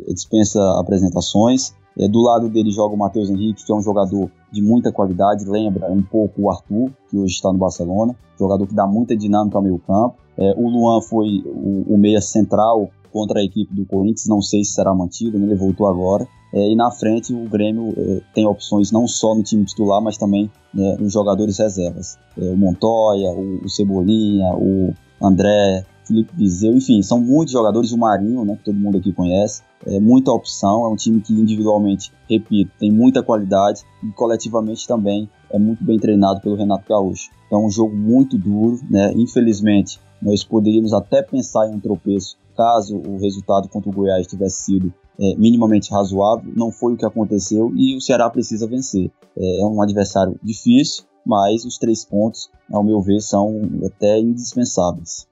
dispensa apresentações. Do lado dele joga o Matheus Henrique, que é um jogador de muita qualidade, lembra um pouco o Arthur, que hoje está no Barcelona, jogador que dá muita dinâmica ao meio campo. O Luan foi o meia central contra a equipe do Corinthians, não sei se será mantido, né? Ele voltou agora. E na frente o Grêmio tem opções não só no time titular, mas também nos jogadores reservas. O Montoya, o Cebolinha, o André, Felipe Viseu, enfim, são muitos jogadores, o Marinho, né, que todo mundo aqui conhece. Muita opção, é um time que individualmente, repito, tem muita qualidade e coletivamente também é muito bem treinado pelo Renato Gaúcho. Então é um jogo muito duro, né? Infelizmente nós poderíamos até pensar em um tropeço caso o resultado contra o Goiás tivesse sido minimamente razoável. Não foi o que aconteceu e o Ceará precisa vencer. É um adversário difícil, mas os 3 pontos, ao meu ver, são até indispensáveis.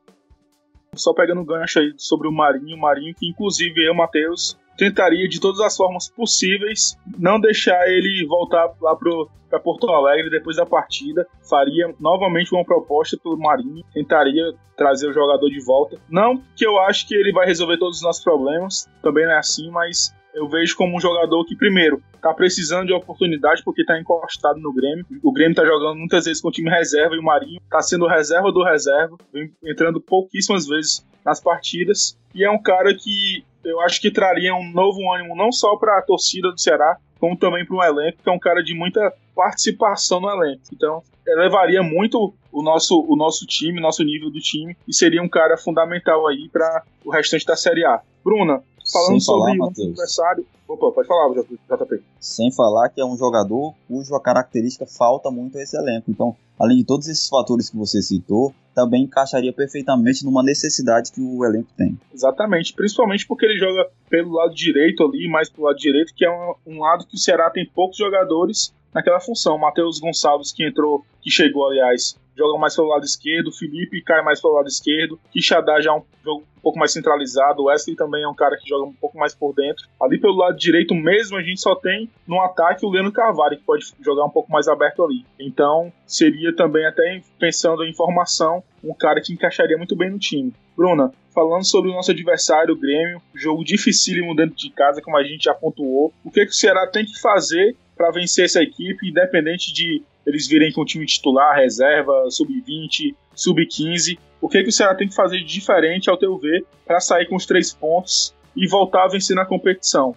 Só pegando um gancho aí sobre o Marinho que inclusive eu, Matheus, tentaria de todas as formas possíveis não deixar ele voltar lá para Porto Alegre depois da partida. Faria novamente uma proposta pelo Marinho, tentaria trazer o jogador de volta. Não que eu acho que ele vai resolver todos os nossos problemas, também não é assim, mas eu vejo como um jogador que, primeiro, tá precisando de oportunidade porque tá encostado no Grêmio. O Grêmio tá jogando muitas vezes com o time reserva e o Marinho tá sendo reserva do reserva, vem entrando pouquíssimas vezes nas partidas. E é um cara que eu acho que traria um novo ânimo não só para a torcida do Ceará, como também para um elenco, que é um cara de muita participação no elenco. Então, elevaria muito o nosso time, nosso nível do time, e seria um cara fundamental aí para o restante da Série A. Bruna, falando sobre o adversário... Opa, pode falar, JP. Sem falar que é um jogador cuja característica falta muito a esse elenco. Então, além de todos esses fatores que você citou, também encaixaria perfeitamente numa necessidade que o elenco tem. Exatamente, principalmente porque ele joga pelo lado direito ali, mais pelo lado direito, que é um lado que o Ceará tem poucos jogadores naquela função. Matheus Gonçalves, que chegou, aliás, joga mais pelo lado esquerdo, o Felipe cai mais pelo lado esquerdo, Quixadá já é um jogo um pouco mais centralizado, o Wesley também é um cara que joga um pouco mais por dentro. Ali pelo lado direito mesmo, a gente só tem no ataque o Leandro Carvalho, que pode jogar um pouco mais aberto ali. Então, seria também, até pensando em formação, um cara que encaixaria muito bem no time. Bruna, falando sobre o nosso adversário, o Grêmio, jogo dificílimo dentro de casa, como a gente já pontuou, o que o Ceará tem que fazer para vencer essa equipe, independente de eles virem com o time titular, reserva, sub-20, sub-15, o que o Ceará tem que fazer de diferente, ao teu ver, para sair com os 3 pontos e voltar a vencer na competição?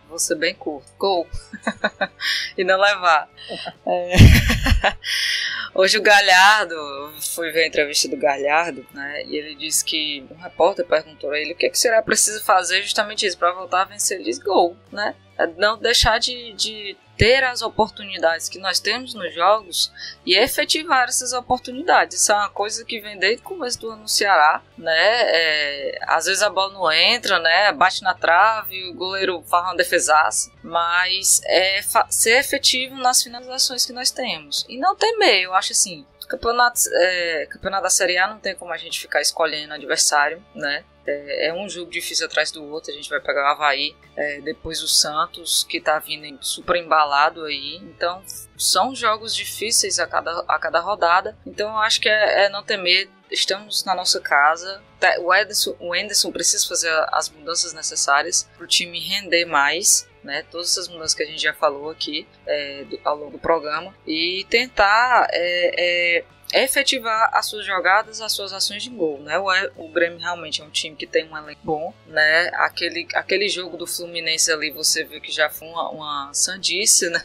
Vou ser bem curto. Gol. E não levar. Hoje o Galhardo, fui ver a entrevista do Galhardo, né? E ele disse que um repórter perguntou a ele o que o Ceará precisa fazer justamente isso, para voltar a vencer. Ele disse gol, né? Não deixar de ter as oportunidades que nós temos nos jogos e efetivar essas oportunidades. Isso é uma coisa que vem desde o começo do ano no Ceará, né? Às vezes a bola não entra, né? Bate na trave, o goleiro faz uma defesaça, mas ser efetivo nas finalizações que nós temos e não temer. Eu acho assim, campeonato da Série A não tem como a gente ficar escolhendo adversário, né? É um jogo difícil atrás do outro. A gente vai pegar o Avaí, depois o Santos, que tá vindo super embalado aí. Então, são jogos difíceis a cada rodada. Então, eu acho que é não temer. Estamos na nossa casa. O Enderson precisa fazer as mudanças necessárias para o time render mais, né? Todas essas mudanças que a gente já falou aqui ao longo do programa. E tentar... efetivar as suas jogadas, as suas ações de gol, né? O Grêmio realmente é um time que tem um elenco bom, né? Aquele jogo do Fluminense ali, você viu que já foi uma sandice, né?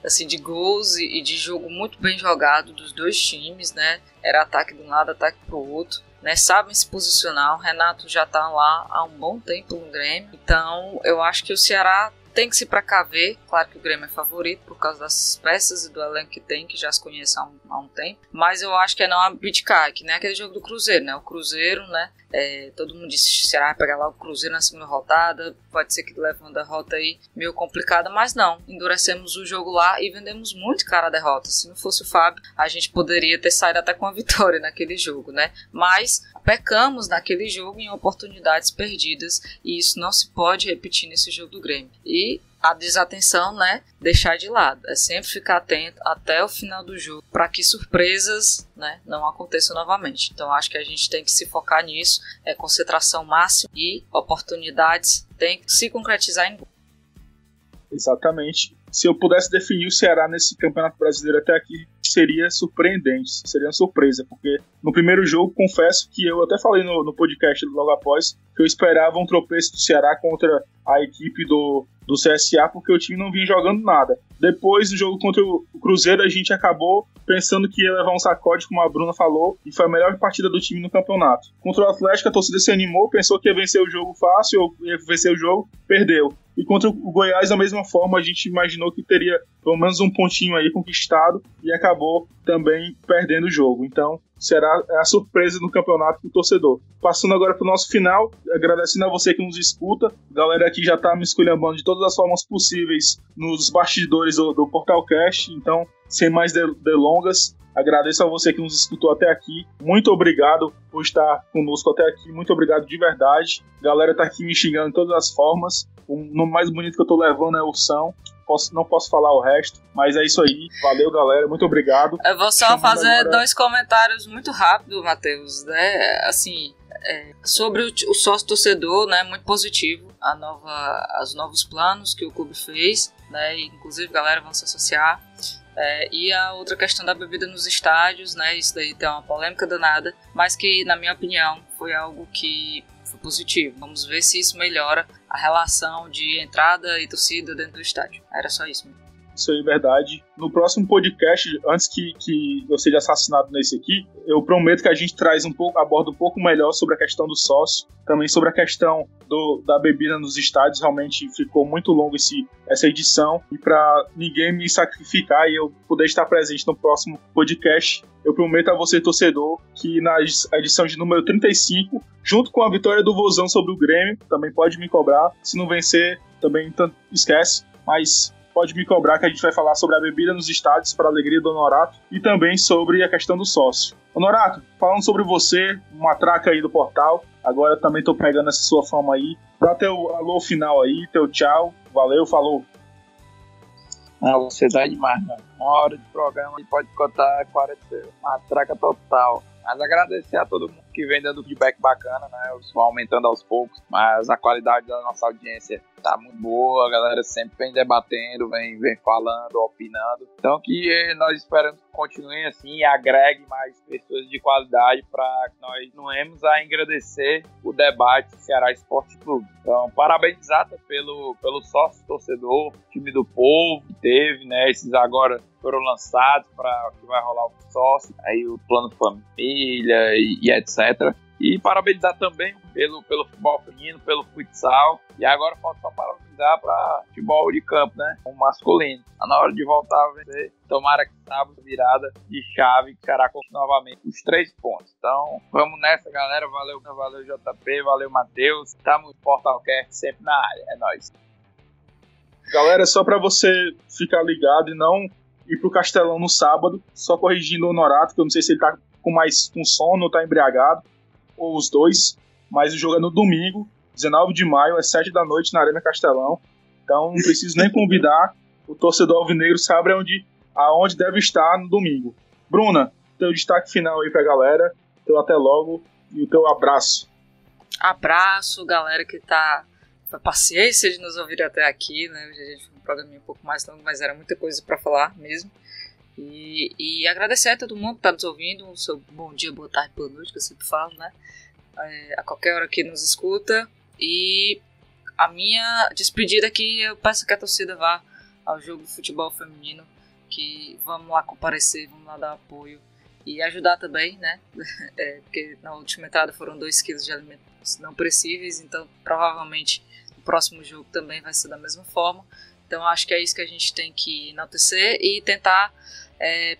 Assim, de gols e de jogo muito bem jogado dos dois times, né? Era ataque de um lado, ataque pro outro, né? Sabem se posicionar. O Renato já tá lá há um bom tempo no Grêmio, então eu acho que o Ceará tem que se precaver. Claro que o Grêmio é favorito por causa das peças e do elenco que tem, que já se conhece há um tempo. Mas eu acho que é não abdicar, que nem aquele jogo do Cruzeiro, né? O Cruzeiro, né? Todo mundo disse que será pegar lá o Cruzeiro na segunda rodada. Pode ser que leve uma derrota aí meio complicada, mas não. Endurecemos o jogo lá e vendemos muito cara a derrota. Se não fosse o Fábio, a gente poderia ter saído até com a vitória naquele jogo, né? Mas pecamos naquele jogo em oportunidades perdidas e isso não se pode repetir nesse jogo do Grêmio. E a desatenção, né, deixar de lado. É sempre ficar atento até o final do jogo para que surpresas, né, não aconteçam novamente. Então acho que a gente tem que se focar nisso, concentração máxima e oportunidades tem que se concretizar em gol. Exatamente. Se eu pudesse definir o Ceará nesse Campeonato Brasileiro até aqui, seria surpreendente, seria uma surpresa, porque no primeiro jogo, confesso que eu até falei no podcast logo após, que eu esperava um tropeço do Ceará contra a equipe do CSA, porque o time não vinha jogando nada. Depois, no jogo contra o Cruzeiro, a gente acabou pensando que ia levar um sacode, como a Bruna falou, e foi a melhor partida do time no campeonato. Contra o Atlético, a torcida se animou, pensou que ia vencer o jogo fácil, ia vencer o jogo, perdeu. E contra o Goiás, da mesma forma, a gente imaginou que teria pelo menos um pontinho aí conquistado e acabou também perdendo o jogo. Então, será a surpresa no campeonato do torcedor. Passando agora para o nosso final, agradecendo a você que nos escuta. A galera aqui já está me esculhambando de todas as formas possíveis nos bastidores do Portalcast. Então, sem mais delongas, agradeço a você que nos escutou até aqui. Muito obrigado por estar conosco até aqui. Muito obrigado de verdade. A galera tá aqui me xingando de todas as formas. O nome mais bonito que eu tô levando é Ursão. Não posso falar o resto, mas é isso aí. Valeu, galera. Muito obrigado. Eu vou só fazer 2 comentários muito rápido, Matheus, né? Assim, sobre o sócio torcedor, né? Muito positivo. Os novos planos que o clube fez, né? E, inclusive, galera, vão se associar. E a outra questão da bebida nos estádios, né? Isso daí tem uma polêmica danada, mas que, na minha opinião, foi algo que foi positivo. Vamos ver se isso melhora a relação de entrada e torcida dentro do estádio. Era só isso mesmo. Isso aí é verdade. No próximo podcast, antes que eu seja assassinado nesse aqui, eu prometo que a gente aborda um pouco melhor sobre a questão do sócio, também sobre a questão da bebida nos estádios. Realmente ficou muito longo essa edição, e para ninguém me sacrificar e eu poder estar presente no próximo podcast, eu prometo a você, torcedor, que na edição de número 35, junto com a vitória do Vozão sobre o Grêmio, também pode me cobrar. Se não vencer, também esquece, mas pode me cobrar, que a gente vai falar sobre a bebida nos estádios para a alegria do Honorato e também sobre a questão do sócio. Honorato, falando sobre você, uma traca aí do portal, agora também estou pegando essa sua fama aí. Dá teu alô final aí, teu tchau, valeu, falou. Não, você tá demais, né? Uma hora de programa e pode contar 40, uma traca total. Mas agradecer a todo mundo que vem dando feedback bacana, né? Os vão aumentando aos poucos, mas a qualidade da nossa audiência tá muito boa, a galera sempre vem debatendo, vem falando, opinando. Então que nós esperamos que continue assim e agregue mais pessoas de qualidade para que nós continuemos a engrandecer o debate do Ceará Esporte Clube. Então, parabenizar pelo sócio torcedor, time do povo que teve, né? Esses agora foram lançados para que vai rolar o sócio, aí o plano família e etc. E parabenizar também pelo futebol feminino, pelo futsal. E agora falta só parabenizar para futebol de campo, né? O masculino. Tá na hora de voltar a vencer. Tomara que sábado virada de chave, que será novamente os 3 pontos. Então, vamos nessa, galera. Valeu JP, valeu Matheus. Tamo no Portalcast sempre na área. É nóis. Galera, só para você ficar ligado e não ir pro Castelão no sábado, só corrigindo o Honorato, que eu não sei se ele tá com sono ou tá embriagado, ou os dois, mas o jogo é no domingo, 19 de maio, às 7 da noite, na Arena Castelão. Então não preciso nem convidar, o torcedor alvinegro sabe aonde deve estar no domingo. Bruna, teu destaque final aí pra galera, teu até logo e o teu abraço. Abraço, galera que tá com a paciência de nos ouvir até aqui, né? Hoje a gente foi um programa um pouco mais longo, mas era muita coisa pra falar mesmo. E agradecer a todo mundo que tá nos ouvindo, o seu bom dia, boa tarde, boa noite, que eu sempre falo, né? A qualquer hora que nos escuta. E a minha despedida aqui, eu peço que a torcida vá ao jogo de futebol feminino, que vamos lá comparecer, vamos lá dar apoio e ajudar também, né? Porque na última entrada foram 2 quilos de alimentos não perecíveis, então provavelmente o próximo jogo também vai ser da mesma forma. Então acho que é isso que a gente tem que enaltecer e tentar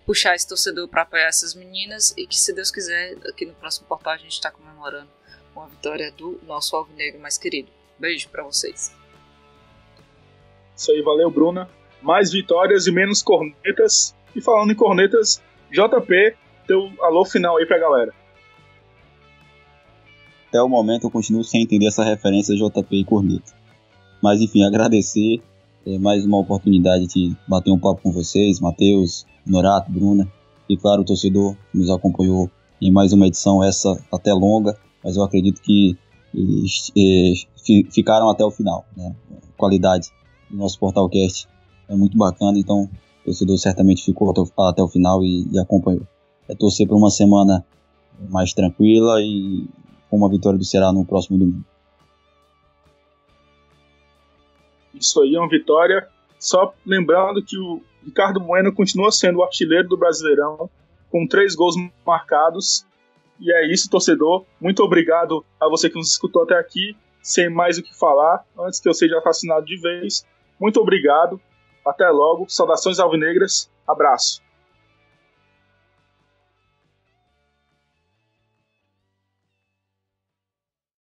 puxar esse torcedor para apoiar essas meninas, e que, se Deus quiser, aqui no próximo portal a gente está comemorando uma vitória do nosso alvinegro mais querido. Beijo para vocês. Isso aí, valeu, Bruna. Mais vitórias e menos cornetas. E falando em cornetas, JP, teu alô final aí pra galera. Até o momento eu continuo sem entender essa referência JP e corneta. Mas enfim, agradecer mais uma oportunidade de bater um papo com vocês, Matheus, Honorato, Bruna, e claro, o torcedor que nos acompanhou em mais uma edição, essa até longa, mas eu acredito que ficaram até o final, né? A qualidade do nosso Portalcast é muito bacana, então o torcedor certamente ficou até o final e acompanhou. É torcer por uma semana mais tranquila e com uma vitória do Ceará no próximo domingo. Isso aí é uma vitória. Só lembrando que o Ricardo Bueno continua sendo o artilheiro do Brasileirão, com 3 gols marcados. E é isso, torcedor. Muito obrigado a você que nos escutou até aqui. Sem mais o que falar, antes que eu seja assassinado de vez. Muito obrigado. Até logo. Saudações alvinegras. Abraço.